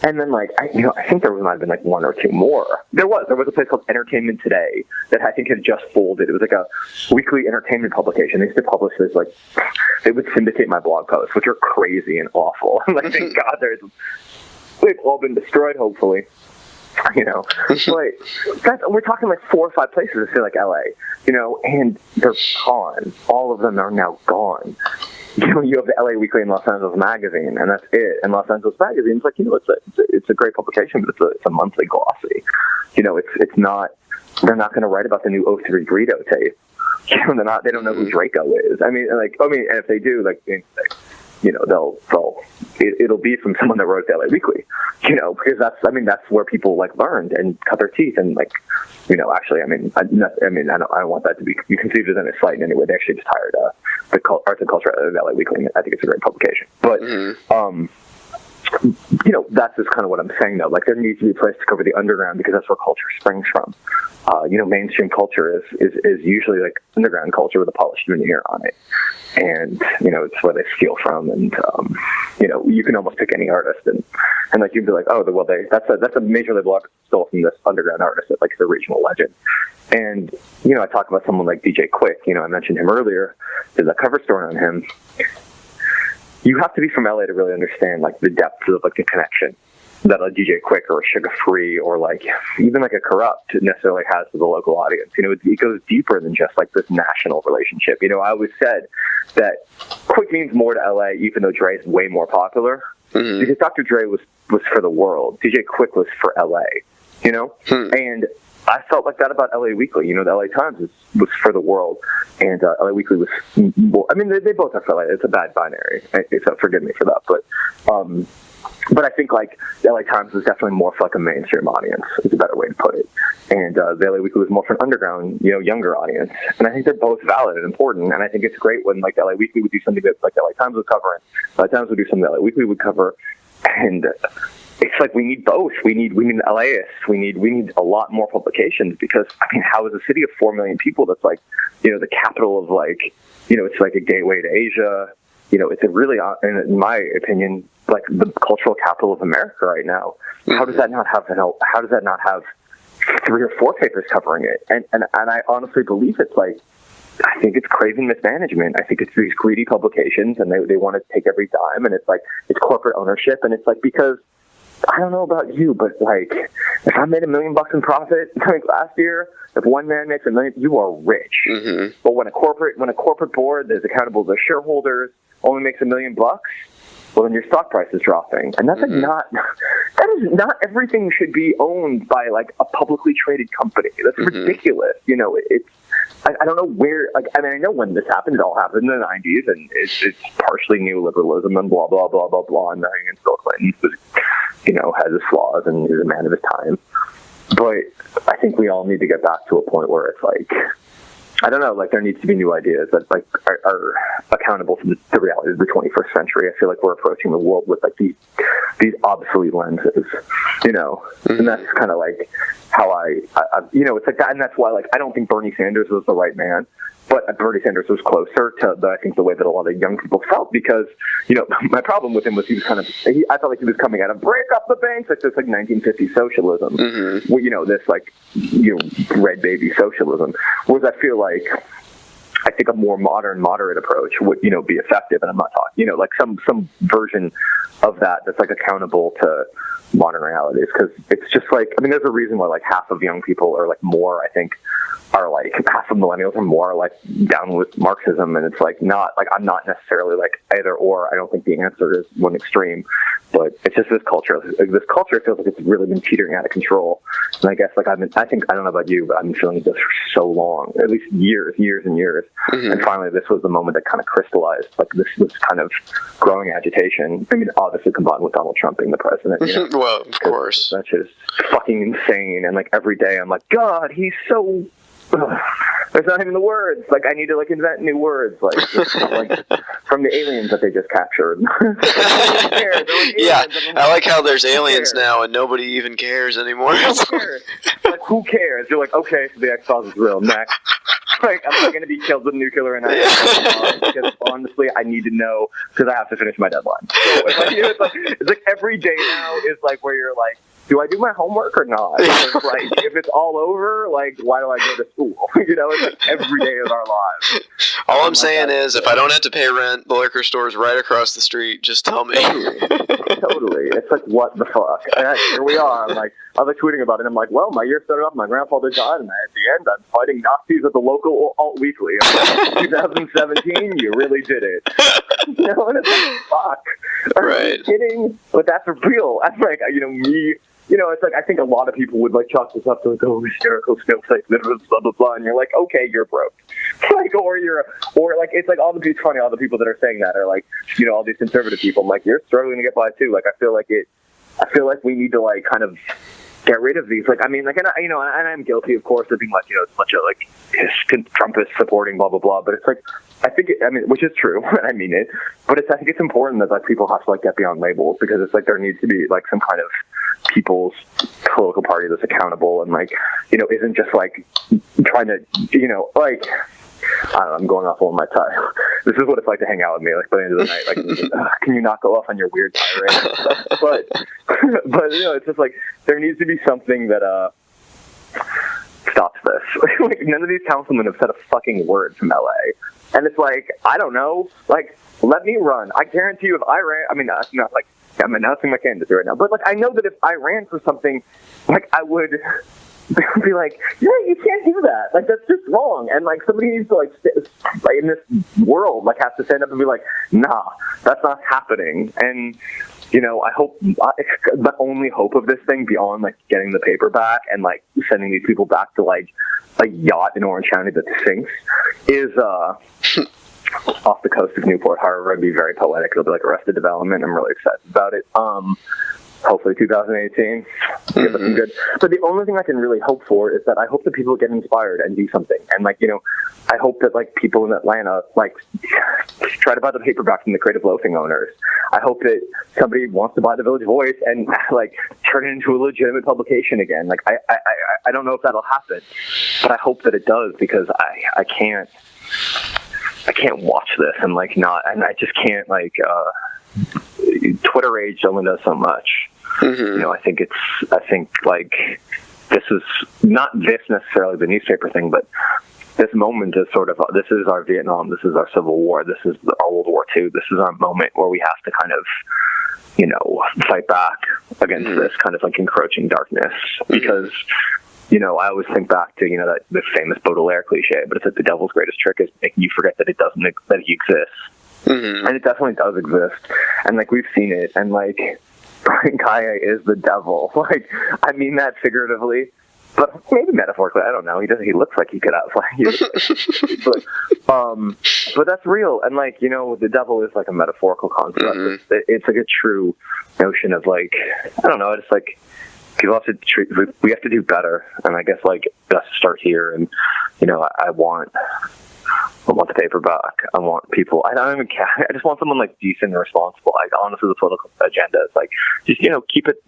And then, like, I think there might have been, like, one or two more. There was a place called Entertainment Today that I think had just folded. It was like a weekly entertainment publication. They used to publish this, like, they would syndicate my blog posts, which are crazy and awful. Like, thank God they've all been destroyed, hopefully. But we're talking, like, 4 or 5 places that feel like LA, and they're gone. All of them are now gone. You have the LA Weekly and Los Angeles Magazine, and that's it. And Los Angeles Magazine is like, it's a great publication, but it's a monthly glossy. It's not. They're not going to write about the new 03 Greedo tape. They're not. They don't know who Draco is. And if they do, like, it'll be from someone that wrote the LA Weekly, because that's where people, like, learned and cut their teeth, and, like, I don't want that to be conceived as a slight in any way. They actually just hired the Arts and Culture of LA Weekly. I think it's a great publication, but that's just kind of what I'm saying, though. Like, there needs to be a place to cover the underground, because that's where culture springs from. Mainstream culture is usually, like, underground culture with a polished veneer on it. And, it's where they steal from. And, you can almost pick any artist and like, you'd be like, oh, well, that's a major label artist stole from this underground artist that's, like, the regional legend. And, I talk about someone like DJ Quick, I mentioned him earlier. There's a cover story on him. You have to be from LA to really understand, like, the depth of, like, the connection that a DJ Quick or a Sugar Free or, like, even, like, a Corrupt necessarily has with the local audience. It goes deeper than just, like, this national relationship. I always said that Quick means more to LA, even though Dre is way more popular, because Dr. Dre was for the world. DJ Quick was for LA, and I felt like that about LA Weekly. You know, the LA Times was for the world, and LA Weekly was more, I mean, they both are for LA. It's a bad binary, so forgive me for that. But I think like the LA Times was definitely more for like a mainstream audience, is a better way to put it. And the LA Weekly was more for an underground, you know, younger audience. And I think they're both valid and important. And I think it's great when like the LA Weekly would do something that like the LA Times was covering, LA Times would do something the LA Weekly would cover. And it's like we need both. We need LAists. We need a lot more publications, because I mean, how is a city of 4 million people that's like, you know, the capital of like, you know, it's like a gateway to Asia. You know, it's a really, in my opinion, like the cultural capital of America right now. Mm-hmm. How does that not have 3 or 4 papers covering it? And I honestly believe it's like, I think it's crazy mismanagement. I think it's these greedy publications, and they want to take every dime, and it's like, it's corporate ownership. And it's like, because I don't know about you, but like, if I made $1 million in profit like last year, if one man makes $1 million, you are rich. Mm-hmm. But when a corporate board that's accountable to shareholders only makes $1 million, well, then your stock price is dropping. And that's like not everything should be owned by like a publicly traded company. That's ridiculous. You know, I don't know where, like, I mean, I know when this happened, it all happened in the 90s, and it's partially neoliberalism and blah, blah, blah, blah, blah, and nothing against Bill Clinton, who, you know, has his flaws and is a man of his time. But I think we all need to get back to a point where it's like, I don't know, like there needs to be new ideas that like are accountable to the realities of the 21st century. I feel like we're approaching the world with like these obsolete lenses, you know, and that's kind of like how I, you know, it's like that. And that's why, like, I don't think Bernie Sanders was the right man, but Bernie Sanders was closer to I think the way that a lot of young people felt, because, you know, my problem with him was I felt like he was coming out of break up the banks, like this like 1950s socialism, where, you know, this like, you know, red baby socialism, whereas I feel like, I think a more modern, moderate approach would, you know, be effective. And I'm not talking, you know, like some version of that that's like accountable to modern realities. Because it's just like, I mean, there's a reason why like half of young people are like more, I think, are like half of millennials are more like down with Marxism. And it's like not like, I'm not necessarily like either or. I don't think the answer is one extreme, but it's just this culture. This culture feels like it's really been teetering out of control. And I guess like I don't know about you, but I've been feeling this for so long, at least years and years. Mm-hmm. And finally, this was the moment that kind of crystallized, like this kind of growing agitation. I mean, obviously combined with Donald Trump being the president. You know? Well, of course. That's just fucking insane. And like every day I'm like, God, he's so... There's not even the words. Like, I need to like invent new words, like from the aliens that they just captured. Yeah, I like how there's aliens now and nobody even cares anymore. Who cares? Like, who cares? You're like, okay, so the X-Files is real. Next. Like, I'm not going to be killed with nuclear and because honestly, I need to know, because I have to finish my deadline. So it's like every day now is like where you're like, do I do my homework or not? Because, like, if it's all over, like, why do I go to school? You know, it's like every day of our lives. All I'm saying is, if I don't have to pay rent, the liquor store's right across the street. Just tell me. Totally. It's like, what the fuck? And here we are. I was like tweeting about it. I'm like, well, my year started off, my grandfather died, and at the end, I'm fighting Nazis at the local alt weekly. 2017, you really did it. You know, and it's like, fuck. Are you kidding? But that's real. I'm like, you know, me. You know, it's like, I think a lot of people would like chalk this up to like, oh, hysterical snowflake, blah, blah, blah, and you're like, okay, you're broke. Like, or like, it's like it's funny, all the people that are saying that are like, you know, all these conservative people. I'm like, you're struggling to get by too. Like, I feel like we need to like kind of get rid of these. Like, I mean, like, and I, you know, and I'm guilty, of course, of being like, you know, it's a bunch of like Trumpist supporting blah, blah, blah. But it's like, I think, which is true, and I mean it, but I think it's important that like people have to like get beyond labels, because it's like there needs to be like some kind of people's political party that's accountable and like, you know, isn't just like trying to, you know, like, I don't know, I'm going off on my time. This is what it's like to hang out with me, like, by the end of the night. Like, can you not go off on your weird tirade? But, you know, it's just like, there needs to be something that, stops this. Like, none of these councilmen have said a fucking word from LA. And it's like, I don't know, like, let me run. I guarantee you if I ran, I mean, not like, I'm announcing my candidacy right now, but like, I know that if I ran for something, like, I would be like, yeah, you can't do that. Like, that's just wrong. And like, somebody needs to like in this world, like, has to stand up and be like, nah, that's not happening. And I hope the only hope of this thing beyond like getting the paperback and like sending these people back to like a yacht in Orange County that sinks is off the coast of Newport Harbor. It'd be very poetic. It'll be like Arrested Development. I'm really excited about it. Hopefully 2018. Give us some good. But the only thing I can really hope for is that I hope that people get inspired and do something. And like, I hope that like people in Atlanta like try to buy the paperback from the Creative Loafing owners. I hope that somebody wants to buy the Village Voice and like turn it into a legitimate publication again. Like I don't know if that'll happen, but I hope that it does, because I can't watch this and like not, and I just can't like Twitter age only does so much. I think like this is not this necessarily the newspaper thing, but this moment is sort of, this is our Vietnam, this is our Civil War, this is our World War II, this is our moment where we have to kind of, fight back against this kind of like encroaching darkness. Because, I always think back to, that the famous Baudelaire cliche, but it's like the devil's greatest trick is making you forget that that he exists. And it definitely does exist. And like, we've seen it. And like, Brian Kaya is the devil. Like, I mean that figuratively, but maybe metaphorically. I don't know. He looks like he could outfly. But that's real. And like, the devil is like a metaphorical concept. It's like a true notion of like, I don't know. It's like, people have to we have to do better. And I guess like, let's start here. And, I want the paperback. I want people. I don't even care. I just want someone like decent and responsible. Like, honestly, the political agenda is like, just keep it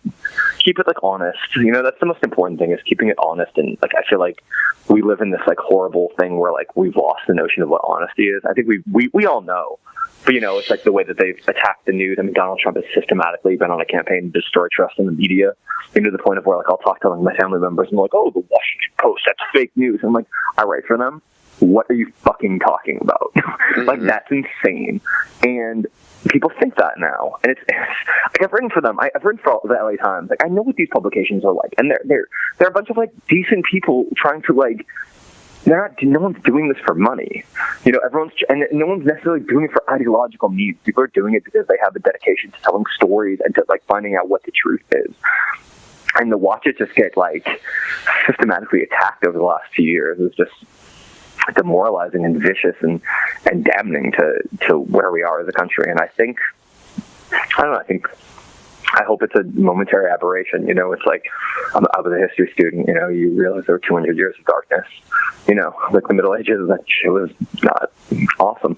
like honest. That's the most important thing, is keeping it honest. And like, I feel like we live in this like horrible thing where like we've lost the notion of what honesty is. I think we all know, but it's like the way that they've attacked the news. I mean, Donald Trump has systematically been on a campaign to destroy trust in the media, to the point of where like I'll talk to like my family members and they're like, oh, the Washington Post, that's fake news. And I'm like, I write for them. What are you fucking talking about? Like, that's insane. And people think that now. And it's like, I've written for them. I've written for the LA Times. Like, I know what these publications are like. And they're a bunch of like decent people trying to like, no one's doing this for money. And no one's necessarily doing it for ideological needs. People are doing it because they have a dedication to telling stories and to like finding out what the truth is. And to watch it just get like systematically attacked over the last few years is just demoralizing and vicious and damning to where we are as a country. And I hope it's a momentary aberration. It's like, I was a history student, you realize there were 200 years of darkness, like the Middle Ages, that shit was not awesome.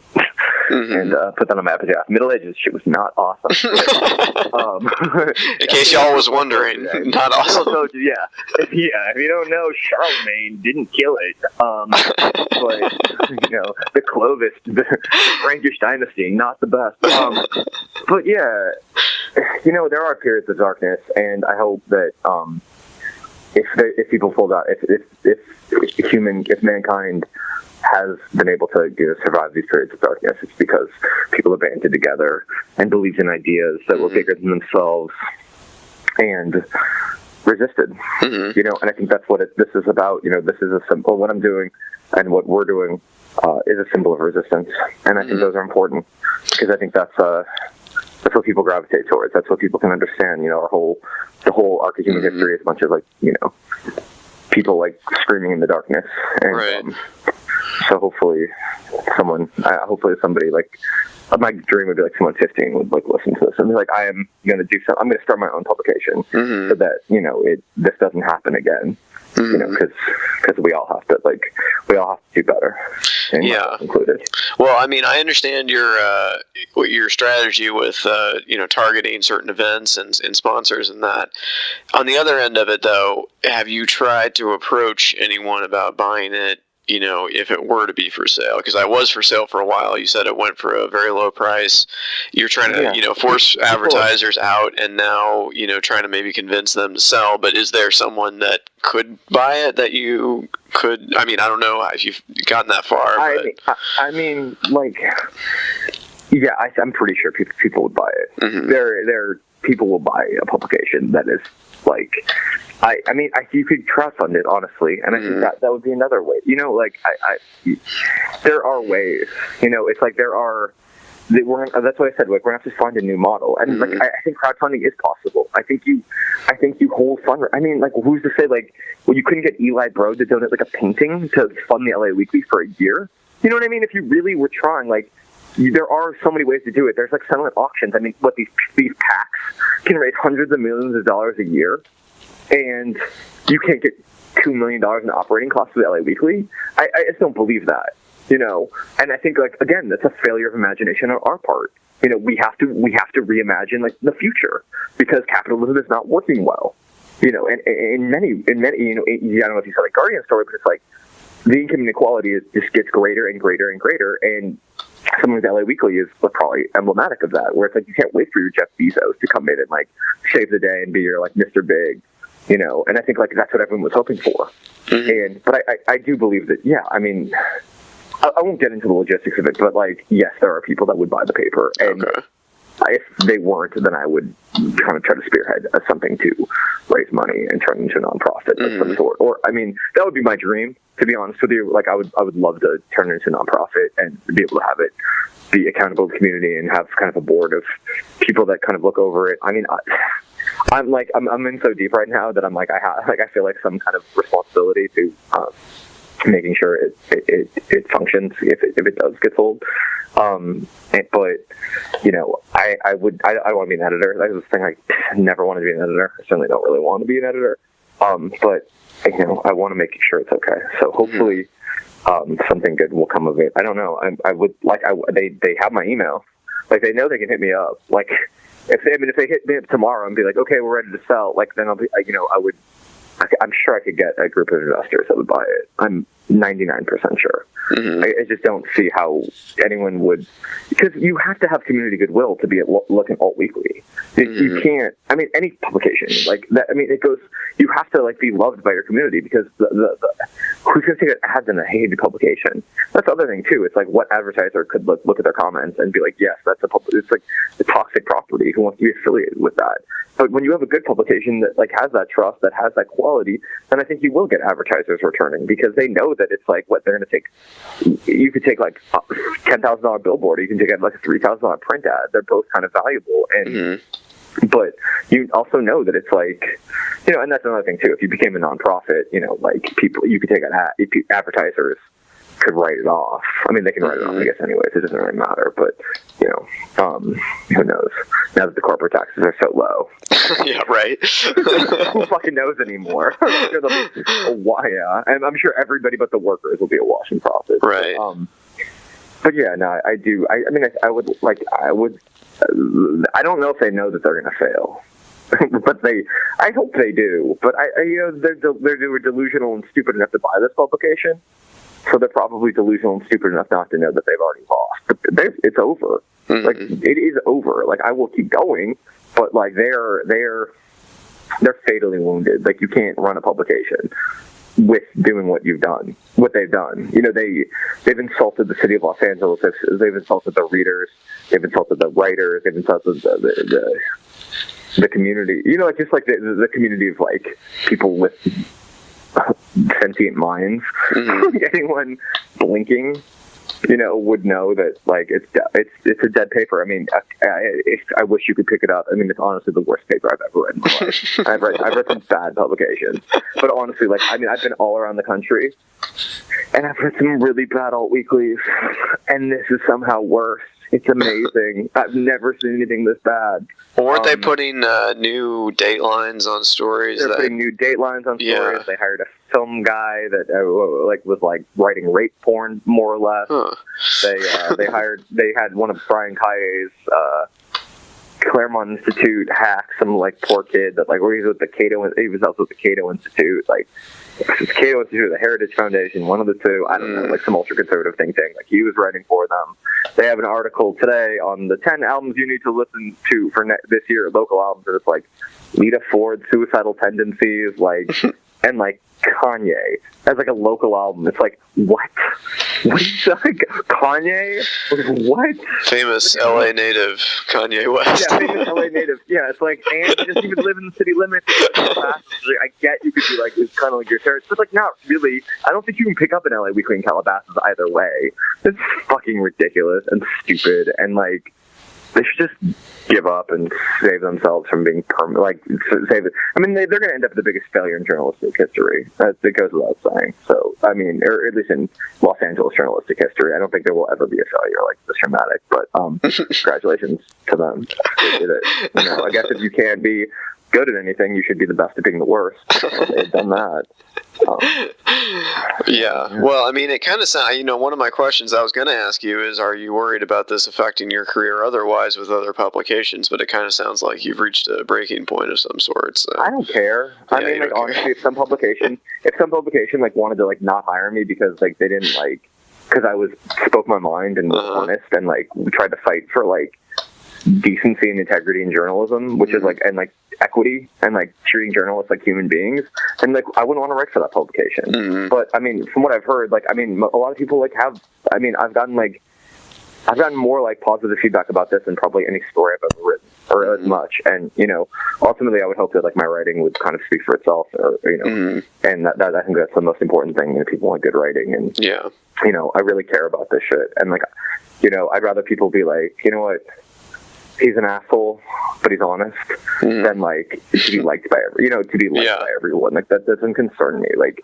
And put that on my epitaph. Middle Ages shit was not awesome. In case y'all was wondering, not awesome. Yeah. If you don't know, Charlemagne didn't kill it. But the Clovis, the Frankish dynasty, not the best. But yeah, there are periods of darkness, and I hope that if people pulled out, if mankind has been able to survive these periods of darkness, it's because people have banded together and believed in ideas that were bigger than themselves and resisted. And I think that's what this is about. This is a symbol. What I'm doing and what we're doing is a symbol of resistance, and I think those are important, because I think that's what people gravitate towards. That's what people can understand. The whole arc of human history is a bunch of like, people like screaming in the darkness. And, so hopefully somebody like, my dream would be like someone 15 would like listen to this and be like, I am going to do something. I'm going to start my own publication so that, this doesn't happen again. Because we all have to do better. Yeah. Included. Well, I mean, I understand your strategy with targeting certain events and sponsors and that. On the other end of it, though, have you tried to approach anyone about buying it? If it were to be for sale, because I was for sale for a while. You said it went for a very low price. You're trying to, force advertisers out, and now, trying to maybe convince them to sell. But is there someone that could buy it that you could? I mean, I don't know if you've gotten that far. I'm pretty sure people would buy it. People will buy a publication that is like, you could crowdfund it, honestly, and I think that would be another way. There are ways. It's like there are that's what I said. Like, we're gonna have to find a new model, and like I think crowdfunding is possible. I think you hold fund. I mean, like, who's to say, like, well, you couldn't get Eli Broad to donate like a painting to fund the LA Weekly for a year? You know what I mean? If you really were trying, like, there are so many ways to do it. There's like silent auctions. I mean, what these PACs can raise hundreds of millions of dollars a year, and you can't get $2 million in operating costs for the LA Weekly. I just don't believe that. You know, and I think, like, again, that's a failure of imagination on our part. You know, we have to reimagine, like, the future, because capitalism is not working well. You know, and in many, you know, I don't know if you saw the Guardian story, but it's like the income inequality just gets greater and greater and greater, and something like the LA Weekly is probably emblematic of that, where it's like you can't wait for your Jeff Bezos to come in and like save the day and be your like Mr. Big, you know. And I think like that's what everyone was hoping for. But I do believe that, yeah, I mean, I won't get into the logistics of it, but like, yes, there are people that would buy the paper, and if they weren't, then I would kind of try to spearhead something to raise money and turn into a nonprofit of some sort. Or, I mean, that would be my dream, to be honest with you. Like, I would love to turn it into a nonprofit and be able to have it be accountable to the community and have kind of a board of people that kind of look over it. I mean, I'm in so deep right now that I'm like, I feel like some kind of responsibility to making sure it functions if it does get sold. But you know, I want to be an editor. That's the thing. I never wanted to be an editor. I certainly don't really want to be an editor. But you know, I want to make sure it's okay. So hopefully, something good will come of it. I don't know. They have my email. Like, they know they can hit me up. Like, if they hit me up tomorrow and be like, okay, we're ready to sell. Like, then I'll be, you know, I'm sure I could get a group of investors that would buy it. I'm 99% sure. I just don't see how anyone would, because you have to have community goodwill to be looking alt weekly. You can't. I mean, any publication like that. I mean, it goes. You have to like be loved by your community, because the who's going to take ads in a hated publication? That's the other thing too. It's like, what advertiser could look at their comments and be like, yes, that's it's like the toxic property. Who wants to be affiliated with that? But when you have a good publication that like has that trust, that has that quality, then I think you will get advertisers returning, because they know that it's like, what they're going to take. You could take like $10,000 billboard, or you can take like a $3,000 print ad. They're both kind of valuable, and but you also know that it's like, you know, and that's another thing too. If you became a nonprofit, you know, like you could take an ad, advertisers could write it off. I mean, they can write it off, I guess, anyways. It doesn't really matter. But, you know, who knows? Now that the corporate taxes are so low. Yeah, right. Who fucking knows anymore? Why? Yeah. And I'm sure everybody but the workers will be awash in profit. Right. But yeah, no, I do. I mean, I would. I don't know if they know that they're going to fail. But I hope they do. But you know, they're delusional and stupid enough to buy this publication. So they're probably delusional and stupid enough not to know that they've already lost. But it's over. Like, it is over. Like, I will keep going, but like they're fatally wounded. Like, you can't run a publication with doing what they've done. You know, they've insulted the city of Los Angeles. They've insulted the readers. They've insulted the writers. They've insulted the community. You know, just like the community of like people with sentient minds. Anyone blinking, you know, would know that like it's a dead paper. I mean, I wish you could pick it up. I mean, it's honestly the worst paper I've ever read in my life. I've read some bad publications, but honestly, like, I mean, I've been all around the country, and I've read some really bad alt weeklies, and this is somehow worse. It's amazing. I've never seen anything this bad. Well, weren't they putting new datelines on stories? They're putting new datelines on stories. Yeah. They hired a film guy that was writing rape porn, more or less. Huh. They had one of Brian Kaye's Claremont Institute hack, some like poor kid that like, where he was also with the Cato Institute, like the Cato Institute, the Heritage Foundation, one of the two, I don't know, like some ultra conservative think tank. Like, he was writing for them. They have an article today on the 10 albums you need to listen to for this year, local albums, and it's like Lita Ford's Suicidal Tendencies, like, and like Kanye as like a local album. It's like, what? What is that? Like, Kanye? What? Famous LA native Kanye West. Yeah, famous LA native. Yeah, it's like, and he doesn't even live in the city limits. I get you could be like, it's kind of like your territory, but like, not really. I don't think you can pick up an LA Weekly in Calabasas either way. It's fucking ridiculous and stupid, and like, they should just give up and save themselves from being permanent. Like, save it. I mean, they're going to end up the biggest failure in journalistic history. It goes without saying. So, I mean, or at least in Los Angeles journalistic history, I don't think there will ever be a failure like this dramatic. But congratulations to them. They did it. You know, I guess if you can't be good at anything, you should be the best at being the worst. They've done that. Yeah. Well, I mean, it kind of sounds, one of my questions I was going to ask you is, are you worried about this affecting your career otherwise with other publications? But it kind of sounds like you've reached a breaking point of some sort. So. I don't care. Yeah, I mean, like, honestly, if some publication like wanted to like not hire me because like they didn't like, because I spoke my mind and was honest and like we tried to fight for like decency and integrity in journalism, which is like, and like equity and like treating journalists like human beings, and like I wouldn't want to write for that publication. But I mean, from what I've heard, like, I mean, a lot of people like have, I mean, I've gotten more like positive feedback about this than probably any story I've ever written, or as much. And ultimately I would hope that like my writing would kind of speak for itself, or and that I think that's the most important thing. People want good writing, and I really care about this shit, and like I'd rather people be like, you know what, he's an asshole, but he's honest, than like to be liked by by everyone. Like, that doesn't concern me. Like,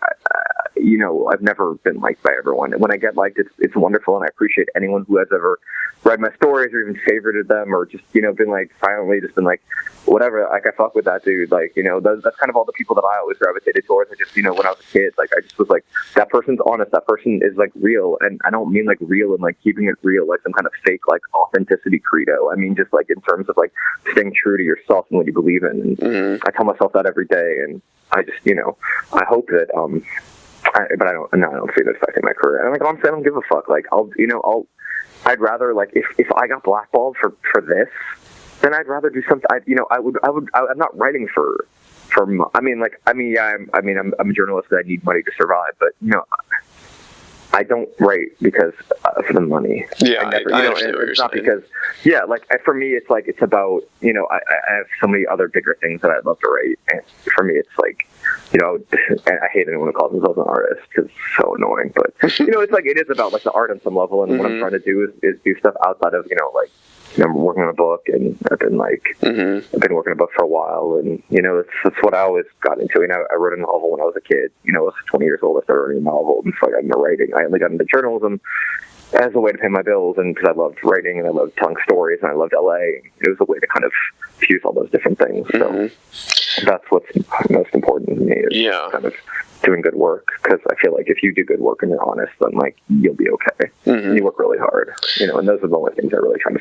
I've never been liked by everyone. And when I get liked, it's wonderful, and I appreciate anyone who has ever read my stories or even favorited them, or just been like silently just been like, whatever. Like, I fuck with that dude. Like, that's kind of all the people that I always gravitated towards. I just when I was a kid, like, I just was like, that person's honest. That person is like real, and I don't mean like real and like keeping it real like some kind of fake like authenticity credo. I mean just like in terms of like staying true to yourself and what you believe in. And I tell myself that every day, and I just I hope that but I don't see it affecting my career. And like, honestly, I don't give a fuck. Like, I'd rather, like, if I got blackballed for this, then I'd rather do something. I'm not writing for. I'm a journalist that I need money to survive, but I don't write because for the money. Yeah, I understand what you're saying. Because, like, for me, it's like, it's about, I have so many other bigger things that I'd love to write. And for me, it's like, I hate anyone who calls themselves an artist because it's so annoying. But, it's like, it is about, like, the art on some level. And what I'm trying to do is do stuff outside of, like, I'm working on a book, and I've been like, I've been working on a book for a while, and that's what I always got into. I wrote a novel when I was a kid. I was 20 years old. I started writing a novel, and so I got into writing. I only got into journalism as a way to pay my bills, and because I loved writing and I loved telling stories and I loved LA. It was a way to kind of fuse all those different things. So that's what's most important to me, is kind of doing good work, because I feel like if you do good work and you're honest, then like you'll be okay. You work really hard, and those are the only things I really try to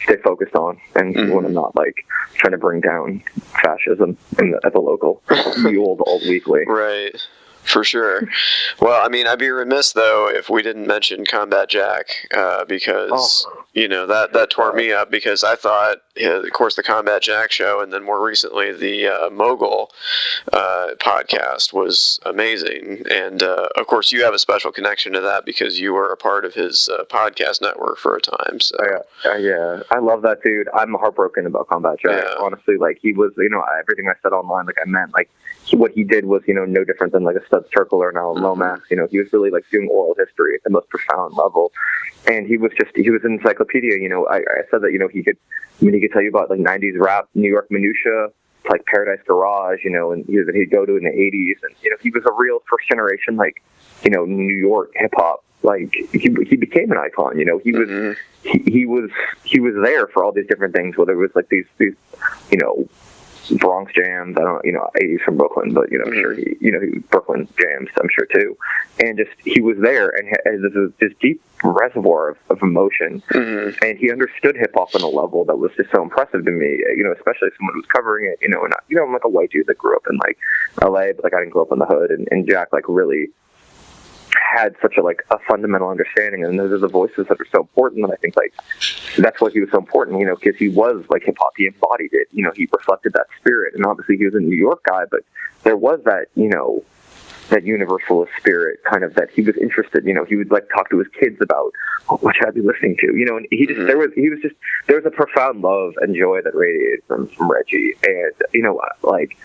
stay focused on. And when I'm not like trying to bring down fascism at the local, the old weekly, right? For sure. Well, I mean, I'd be remiss, though, if we didn't mention Combat Jack, because, that tore me up, because I thought, of course, the Combat Jack show, and then more recently the Mogul podcast was amazing. And, of course, you have a special connection to that because you were a part of his podcast network for a time. So. Yeah. I love that dude. I'm heartbroken about Combat Jack. Yeah. Honestly, like, he was, everything I said online, like, I meant, like, what he did was, no different than like a Studs Terkel or an Alan Lomax. He was really like doing oral history at the most profound level. And he was an encyclopedia. I said that, he could tell you about like 90s rap, New York minutia, like Paradise Garage, and he'd go to in the 80s. And, he was a real first generation, like, New York hip hop. Like, he became an icon. He was there for all these different things, whether it was like these Bronx jams. I don't, he's from Brooklyn, but I'm sure he Brooklyn jams, I'm sure too. And just, he was there, and this deep reservoir of emotion, and he understood hip hop on a level that was just so impressive to me. Especially someone who's covering it. And I'm like a white dude that grew up in like LA, but like I didn't grow up in the hood. And Jack like really had such a fundamental understanding, and those are the voices that are so important. And I think like that's why he was so important, because he was like hip hop. He embodied it. He reflected that spirit. And obviously he was a New York guy, but there was that universalist spirit, kind of, that he was interested. He would like talk to his kids about what should I be listening to, and he just there was a profound love and joy that radiated from Reggie, and like.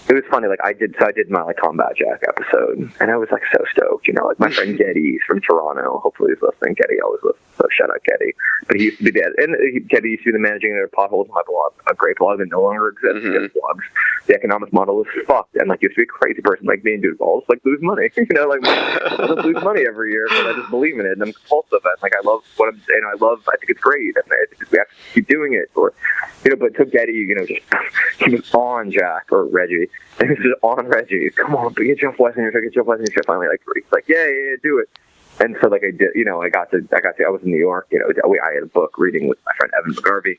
It was funny, like I did my like Combat Jack episode, and I was like so stoked, like my friend Getty from Toronto, hopefully he's listening. Getty always listens, so shout out Getty. But he used to be Getty used to be the managing editor of Potholes, my blog, a great blog that no longer exists. Blogs, the economic model is fucked, and like used to be a crazy person like me and dude, I'll just like lose money, like I'll just lose money every year, but I just believe in it, and I'm compulsive, and like I love what I'm saying, I think it's great, and I think we have to keep doing it, or but to Getty, just he was on Jack or Reggie. And he was just on Reggie. Come on, get Jeff Weiss in your show. Get Jeff Weiss in your show. Finally, like he's like, yeah, do it. And so like I did. I was in New York. I had a book reading with my friend Evan McGarvey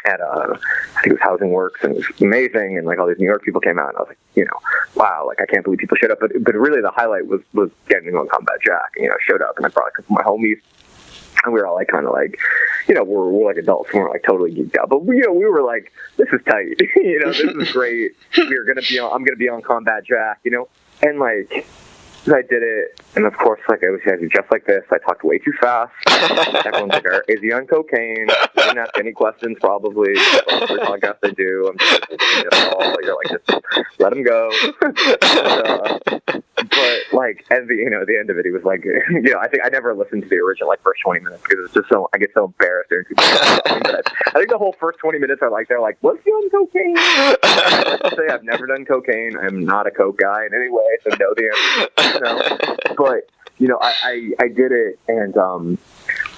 at I think it was Housing Works, and it was amazing. And like all these New York people came out, and I was like, wow, like I can't believe people showed up. But really, the highlight was getting on Combat Jack. Showed up, and I brought a couple of my homies. And we were all like, kind of like, we're like adults. We weren't like totally geeked out, but we were like, this is tight. This is great. I'm gonna be on Combat Jack. And like, I did it, and of course, like I was just like this. I talked way too fast. Everyone's like, "Is he on cocaine?" I didn't ask any questions. Probably every podcast I do, I'm you're like, just let him go. But like at the end of it, he was like, I think I never listened to the original like first 20 minutes because it's just I get so embarrassed hearing people talking. But I think the whole first 20 minutes are like they're like, was he on cocaine? I like to say I've never done cocaine. I'm not a coke guy in any way, so know the answer. But I did it, and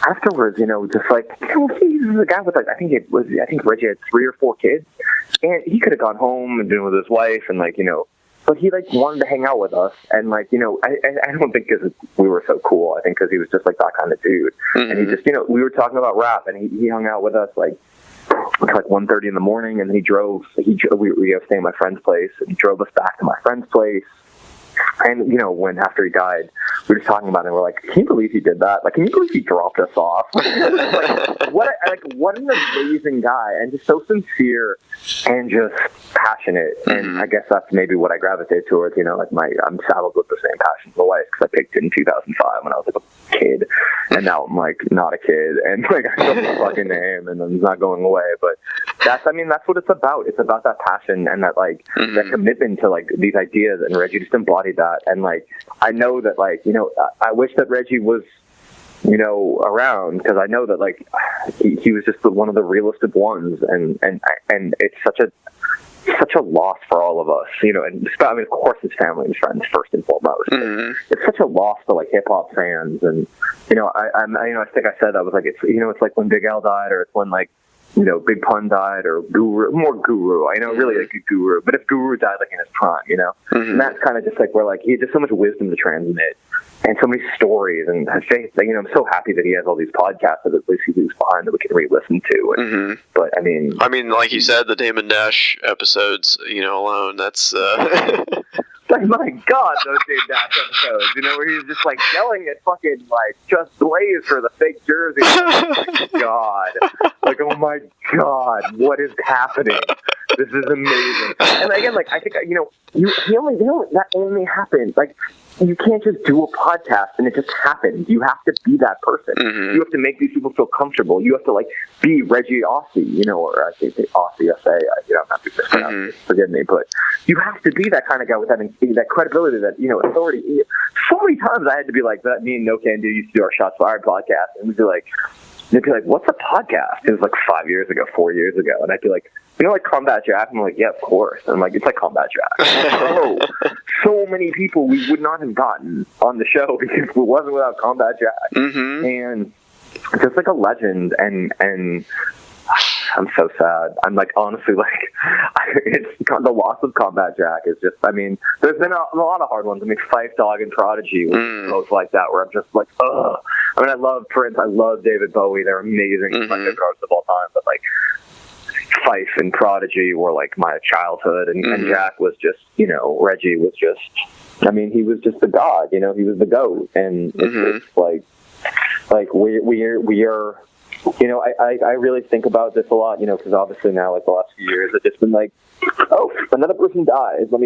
afterwards, just like he's a guy with like I think Reggie had 3 or 4 kids, and he could have gone home and been with his wife, and like but he like wanted to hang out with us, and like I don't think because we were so cool. I think because he was just like that kind of dude, and he just we were talking about rap, and he hung out with us like 1:30 in the morning, and then we were staying at my friend's place, and he drove us back to my friend's place. And when after he died, we were just talking about it, and we're like, can you believe he did that? Like, can you believe he dropped us off? What an amazing guy, and just so sincere and just passionate. And I guess that's maybe what I gravitate towards. I'm saddled with the same passion for life because I picked it in 2005 when I was like a kid, and now I'm like not a kid, and like I still have a fucking name, and it's not going away. But that's what it's about. It's about that passion and that like that commitment to like these ideas, and Reggie just embodied that. And like I know that like I wish that Reggie was around, because I know that like he was just one of the realest of ones, and it's such a loss for all of us, and I mean, of course his family and friends first and foremost. It's such a loss to like hip hop fans, and I think I said that was like it's like when Big L died, or it's when like Big Pun died, or Guru. I know really like a Guru, but if Guru died like in his prime, and that's kind of just like where like he had just so much wisdom to transmit, and so many stories, and faith. Like, I'm so happy that he has all these podcasts that at least he leaves behind that we can re-listen to. And, but I mean, like you said, the Damon Dash episodes, alone, that's. Like, my God, those Dave Dash episodes, where he's just, like, yelling at fucking, like, Just Blaze for the fake jersey. Oh, my God. Like, oh, my God, what is happening? This is amazing. And, again, like, I think, that only happened. Like, you can't just do a podcast and it just happens. You have to be that person. You have to make these people feel comfortable. You have to, like, be Reggie Aussie, or I say Aussie, I'm not too mispronounced, forgive me, but you have to be that kind of guy with that credibility, that, authority. So many times I had to be like that. Me and No Can Do used to do our Shots Fired podcast, and they'd be like, what's a podcast? It was like 4 years ago. And I'd be like, like Combat Jack? And I'm like, yeah, of course. And I'm like, it's like Combat Jack. So many people we would not have gotten on the show because it wasn't without Combat Jack. And just like a legend, and I'm so sad. I'm like, honestly, like, it's the loss of Combat Jack is just, I mean, there's been a lot of hard ones. I mean, Phife Dawg and Prodigy were both like that, where I'm just like, ugh. I mean, I love Prince, I love David Bowie, they're amazing, my favorite artists of all time, but like, Phife and Prodigy were like my childhood, and Jack was just, Reggie was just, I mean, he was just the god, he was the GOAT, and it's just like we are you know, I really think about this a lot, you know, because obviously now, like the last few years, it's just been like, oh, another person dies. Let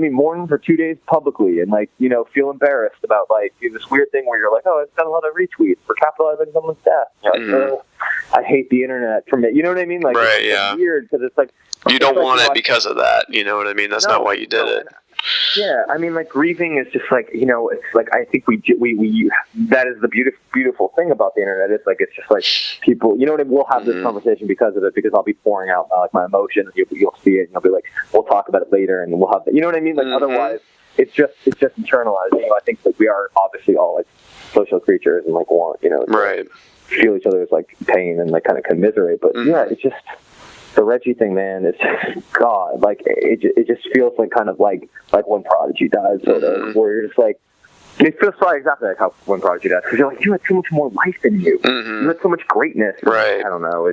me mourn for 2 days publicly, and like, you know, feel embarrassed about like this weird thing where you're like, oh, it's got a lot of retweets for capitalizing someone's death. You're like, oh, I hate the internet from it. You know what I mean? Like, right, it's weird because it's like you don't want it because of that. You know what I mean? That's not why you did it. Yeah, I mean, like grieving is just like, you know, it's like I think we that is the beautiful thing about the internet. It's like it's just like people, you know what I mean? We'll have this conversation because of it, because I'll be pouring out like my emotions. You'll see it, and you'll be like, we'll talk about it later, and we'll have you know what I mean? Like otherwise, it's just internalized. You know, I think that we are obviously all like social creatures and like want, you know, right, feel each other's like pain and like kind of commiserate. But yeah, it's just. The Reggie thing, man, is just, God, like, it just feels like kind of like when Prodigy died, sort of, where you're just like, it feels probably exactly like how when Prodigy died, because you're like, you had so much more life in you. You had so much greatness. Right. I don't know.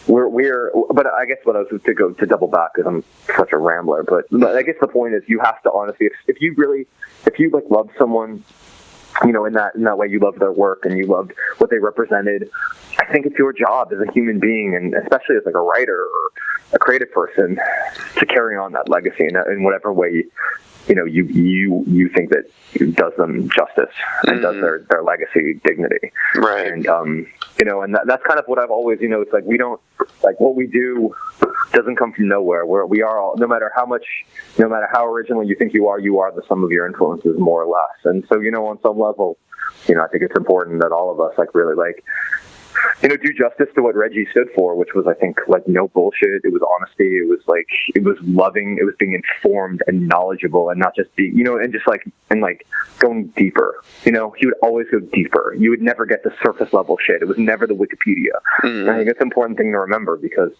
But I guess what I was to double back, because I'm such a rambler, but I guess the point is you have to honestly, if you like love someone, you know, in that way, you loved their work and you loved what they represented. I think it's your job as a human being, and especially as like a writer or a creative person, to carry on that legacy in whatever way, you know, you think that does them justice and does their legacy dignity. Right. And you know, and that's kind of what I've always, you know, it's like we don't like what we do doesn't come from nowhere. We are all, no matter how original you think you are the sum of your influences, more or less. And so, you know, on some level, you know, I think it's important that all of us like really like, you know, do justice to what Reggie stood for, which was, I think, like no bullshit. It was honesty. It was like, it was loving. It was being informed and knowledgeable, and not just being, you know, and just like, and like going deeper. You know, he would always go deeper. You would never get the surface level shit. It was never the Wikipedia. And I think it's an important thing to remember, because,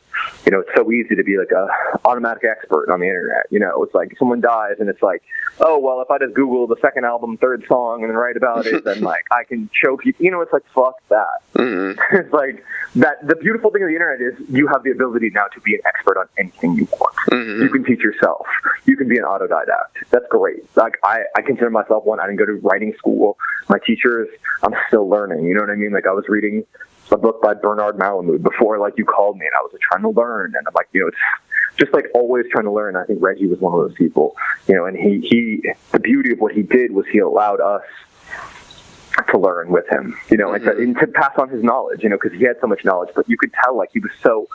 you know, it's so easy to be like a automatic expert on the internet. You know, it's like someone dies and it's like, oh, well, if I just Google the second album, third song, and then write about it, then like I can show people, you know, it's like, fuck that. It's like that. The beautiful thing of the internet is you have the ability now to be an expert on anything you want. You can teach yourself. You can be an autodidact. That's great. Like I consider myself one. I didn't go to writing school. My teachers, I'm still learning. You know what I mean? Like I was reading a book by Bernard Malamud before like you called me, and I was trying to learn, and I'm like, you know, it's just like always trying to learn. I think Reggie was one of those people, you know, and he the beauty of what he did was he allowed us to learn with him, you know, and to pass on his knowledge, you know, because he had so much knowledge, but you could tell like he was so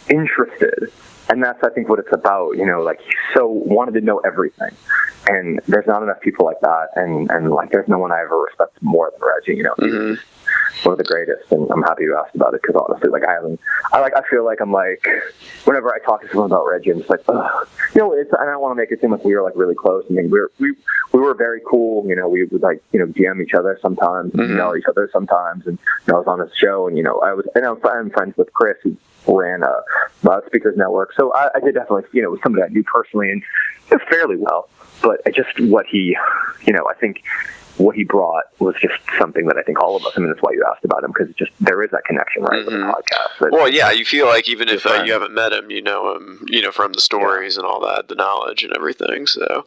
interested, and that's I think what it's about, you know, like he so wanted to know everything, and there's not enough people like that, and like there's no one I ever respected more than Reggie, you know. He's one of the greatest, and I'm happy you asked about it, because honestly, like I feel like I'm like, whenever I talk to someone about Reggie, I'm just like, ugh. You know, and I don't want to make it seem like we were like really close. I mean, we were very cool. You know, we would like, you know, DM each other sometimes, email each other sometimes, and you know, I was on his show, and you know, I'm friends with Chris, who ran Speakers Network, so I did definitely, you know, was somebody I knew personally and fairly well, but just what he, you know, I think what he brought was just something that I think all of us, I mean, that's why you asked about him, because it's just, there is that connection, right, with the podcast. Well, yeah, you feel like even if you haven't met him, you know him, you know, from the stories and all that, the knowledge and everything, so,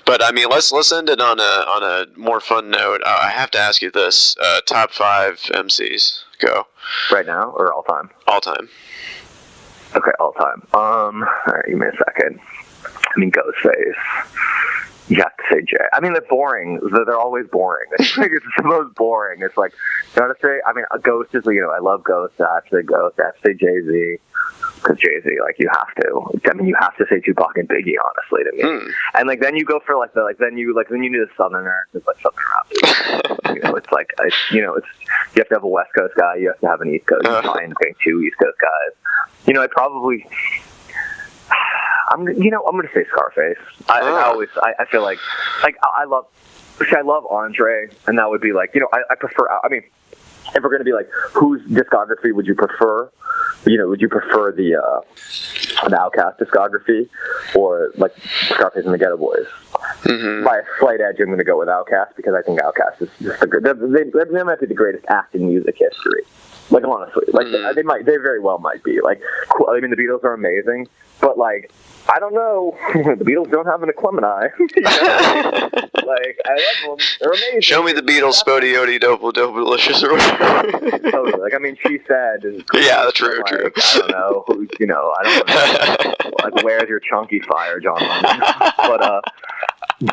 but I mean, let's end it on a more fun note. I have to ask you this, top 5 MCs, go. Right now, or all time? All time. Okay, all time. All right, give me a second. I mean, Ghostface. You have to say Jay. I mean, they're boring. They're always boring. It's like, it's the most boring. It's like, you know what I say? I mean, a Ghost is, you know, I love Ghost. I have to say Ghost. I have to say Jay-Z. Because Jay-Z, like, you have to. I mean, you have to say Tupac and Biggie, honestly, to me. And, like, then you go for, like, then you need a Southerner. It's like Southern rap. You know, it's like, you know, you have to have a West Coast guy. You have to have an East Coast. You find getting 2 East Coast guys. You know, I'm going to say Scarface. I feel like I love Andre, and that would be like, you know, I prefer, I mean, if we're going to be like, whose discography would you prefer? You know, would you prefer the Outkast discography, or like Scarface and the Ghetto Boys? By a slight edge, I'm going to go with Outkast, because I think Outkast is just they might be the greatest act in music history. Like, honestly, like they very well might be. Like, cool. I mean, the Beatles are amazing, but like, I don't know. The Beatles don't have an Clemini. Like, I love them. They're amazing. Show me the Beatles, Spody Yodi, Dope, Delicious, or whatever. Totally. Like, I mean, She Said is great. Yeah, true, like, true. I don't know. I don't know. Like, where's your chunky fire, John Lennon? But I'm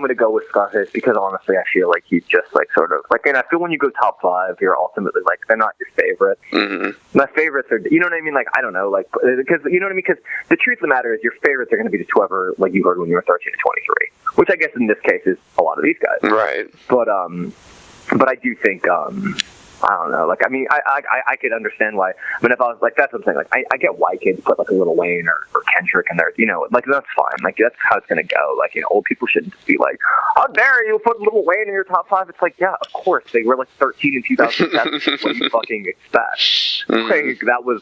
gonna go with Scarface because honestly, I feel like he's just like sort of like, and I feel when you go top 5, you're ultimately like they're not your favorites. Mm-hmm. My favorites are, you know what I mean? Like, I don't know, like, because you know what I mean? Because the truth of the matter is, your favorites are going to be just whoever like you heard when you were 13 to 23, which I guess in this case is a lot of these guys, right? But I do think I don't know. Like, I mean, I could understand why. I mean, if I was like, that's what I'm saying. Like, I get why kids put like a Lil Wayne or Kendrick in there. You know, like that's fine. Like that's how it's gonna go. Like, you know, old people shouldn't just be like, how dare you put Lil Wayne in your top 5? It's like, yeah, of course they were like 13 in 2007. What do you fucking expect? Like, that was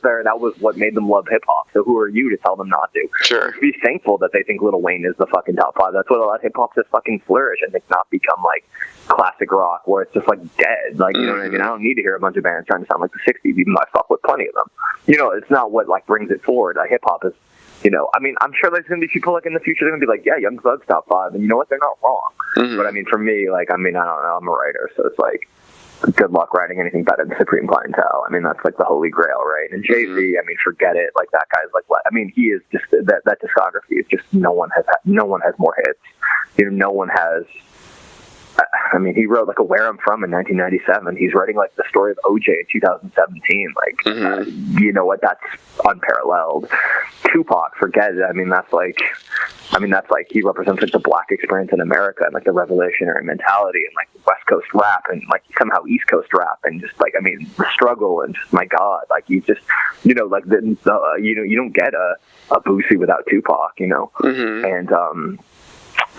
what made them love hip hop. So who are you to tell them not to? Sure. Be thankful that they think Lil Wayne is the fucking top 5. That's what a lot of hip hop just fucking flourish and it's not become like classic rock where it's just like dead. Like, you know what I mean? I don't need to hear a bunch of bands trying to sound like the 60s, even though I fuck with plenty of them. You know, it's not what like brings it forward. Hip hop is, you know, I mean, I'm sure there's going to be people like in the future, they're going to be like, yeah, Young Thug's top 5. And you know what? They're not wrong. Mm-hmm. But I mean, for me, like, I mean, I don't know. I'm a writer. So it's like, good luck writing anything better than Supreme Clientele. I mean, that's like the holy grail, right? And Jay-Z, I mean, forget it. Like, that guy's like, what? I mean, he is just, that discography is just, no one has more hits. You know, no one has, I mean, he wrote like a Where I'm From in 1997. He's writing like the story of OJ in 2017. Like, you know what? That's unparalleled. Tupac, forget it. I mean, that's like he represents like the black experience in America and like the revolutionary mentality and like West Coast rap and like somehow East Coast rap and just like, I mean, the struggle and just, my God, like you just, you know, like you don't get a Boosie without Tupac, you know,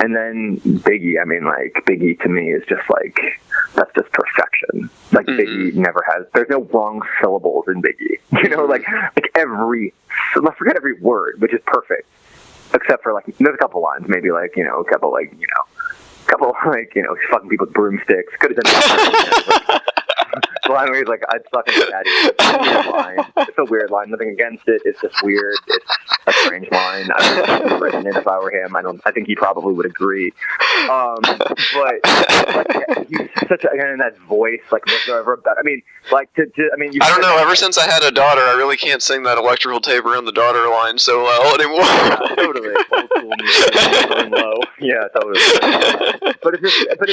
and then Biggie, I mean, like, Biggie to me is just like, that's just perfection. Like, Biggie never has, there's no wrong syllables in Biggie. You know, like forget every word, which is perfect. Except for, like, there's a couple lines, maybe, like, you know, a couple, like, fucking people with broomsticks. Could have done the line where he's like, I'd suck his daddy. It's a weird line. It's a weird line. Nothing against it. It's just weird. It's a strange line. I would have written it if I were him. I think he probably would agree. But like, he's such a, and that voice, like, was there ever better? I mean, like, I don't know. Ever since I had a daughter, I really can't sing that electrical tape around the daughter line so well anymore. Yeah, totally. Old school music, going low. Yeah, totally. But it's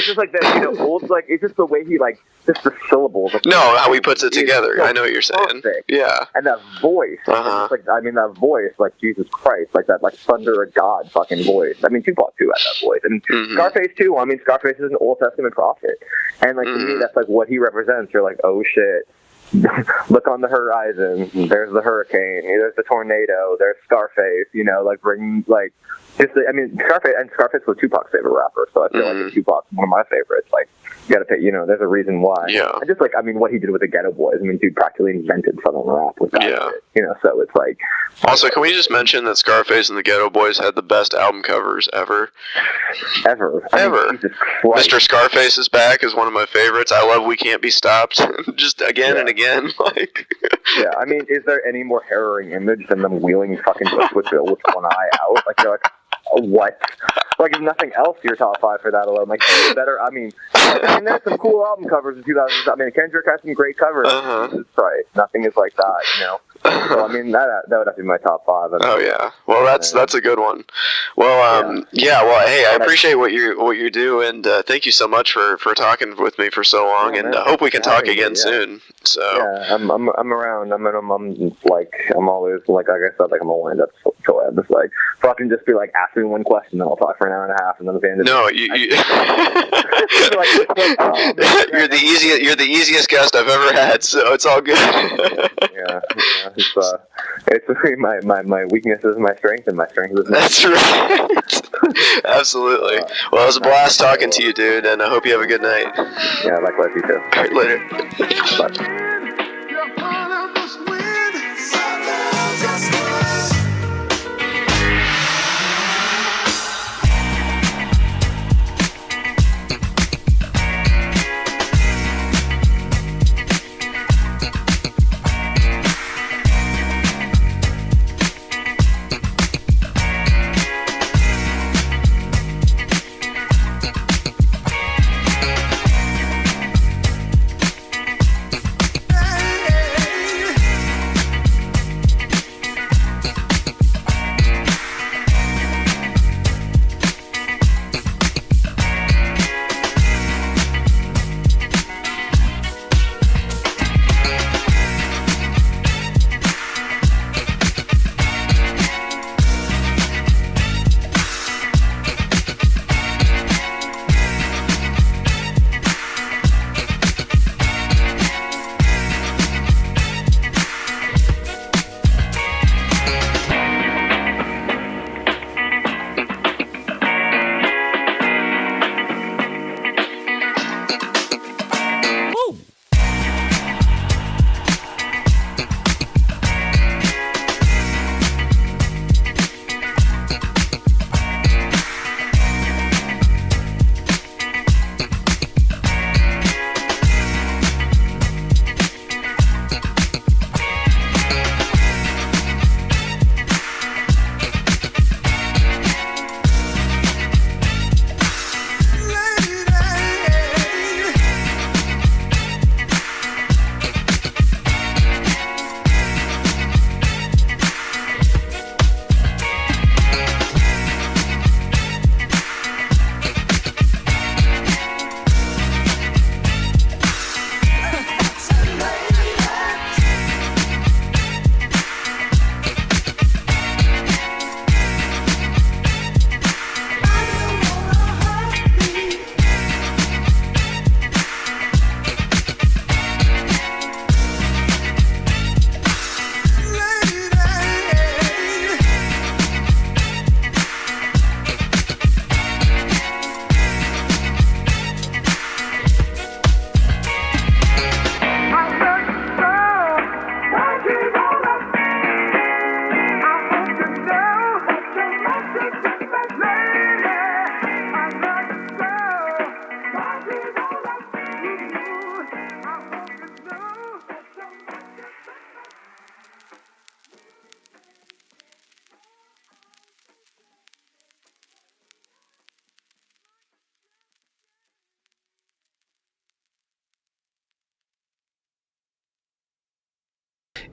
just like that, you know, old, like, it's just the way he, like, just the syllables. Like, no, how he puts it together. So I know what you're saying. Perfect. Yeah. And that voice. Like, I mean, that voice, like, Jesus Christ, like that, like, thunder of God fucking voice. I mean, Tupac too had that voice. And Scarface too. I mean, Scarface is an Old Testament prophet. And, like, to me, that's, like, what he represents. You're like, oh, shit. Look on the horizon. There's the hurricane. There's the tornado. There's Scarface. You know, like, bring, like, Scarface was Tupac's favorite rapper, so I feel like Tupac's one of my favorites. Like, you gotta pay, you know, there's a reason why. Yeah. I just, like, I mean, what he did with the Ghetto Boys, I mean, dude practically invented Southern rap with that shit, you know, so it's like... Also, can we just mention that Scarface and the Ghetto Boys had the best album covers ever? Ever. Mr. Scarface is Back is one of my favorites. I love We Can't Be Stopped, just again and again, like... Yeah, I mean, is there any more harrowing image than them wheeling fucking with Bill with one eye out? Like, you're like... What? Like, if nothing else, your top 5 for that alone. Like, better. I mean, there's some cool album covers in 2000. I mean, Kendrick has some great covers. Jesus Christ, nothing is like that, you know. So I mean, that would have to be my top 5. Oh yeah, well that's a good one. Well, well, hey, I appreciate what you do, and thank you so much for talking with me for so long, and I hope we can talk again soon. So yeah, I'm around. I'm always like I said, like I'm a wind up till I'm just like fucking just be like ask me one question, then I'll talk for an hour and a half, and then at the end of you're the easiest guest I've ever had, so it's all good. yeah. It's my weakness is my strength, and my strength is my That's right. Absolutely. Well, it was a blast talking to you, dude, and I hope you have a good night. Yeah, likewise, you too. All right, later. Bye.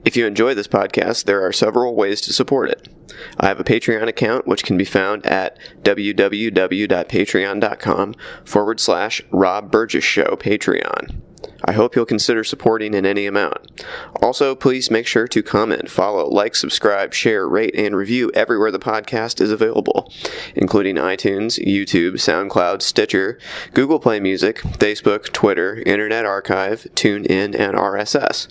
If you enjoy this podcast, there are several ways to support it. I have a Patreon account, which can be found at www.patreon.com/Rob Burgess Show Patreon. I hope you'll consider supporting in any amount. Also, please make sure to comment, follow, like, subscribe, share, rate, and review everywhere the podcast is available, including iTunes, YouTube, SoundCloud, Stitcher, Google Play Music, Facebook, Twitter, Internet Archive, TuneIn, and RSS.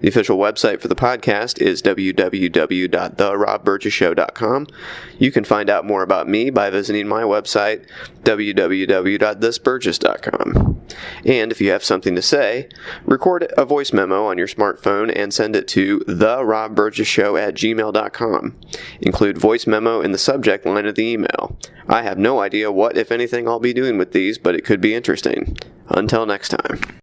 The official website for the podcast is www.therobburgesshow.com. You can find out more about me by visiting my website, www.thisburgess.com. And if you have something to say, record a voice memo on your smartphone and send it to therobburgesshow@gmail.com. Include voice memo in the subject line of the email. I have no idea what, if anything, I'll be doing with these, but it could be interesting. Until next time.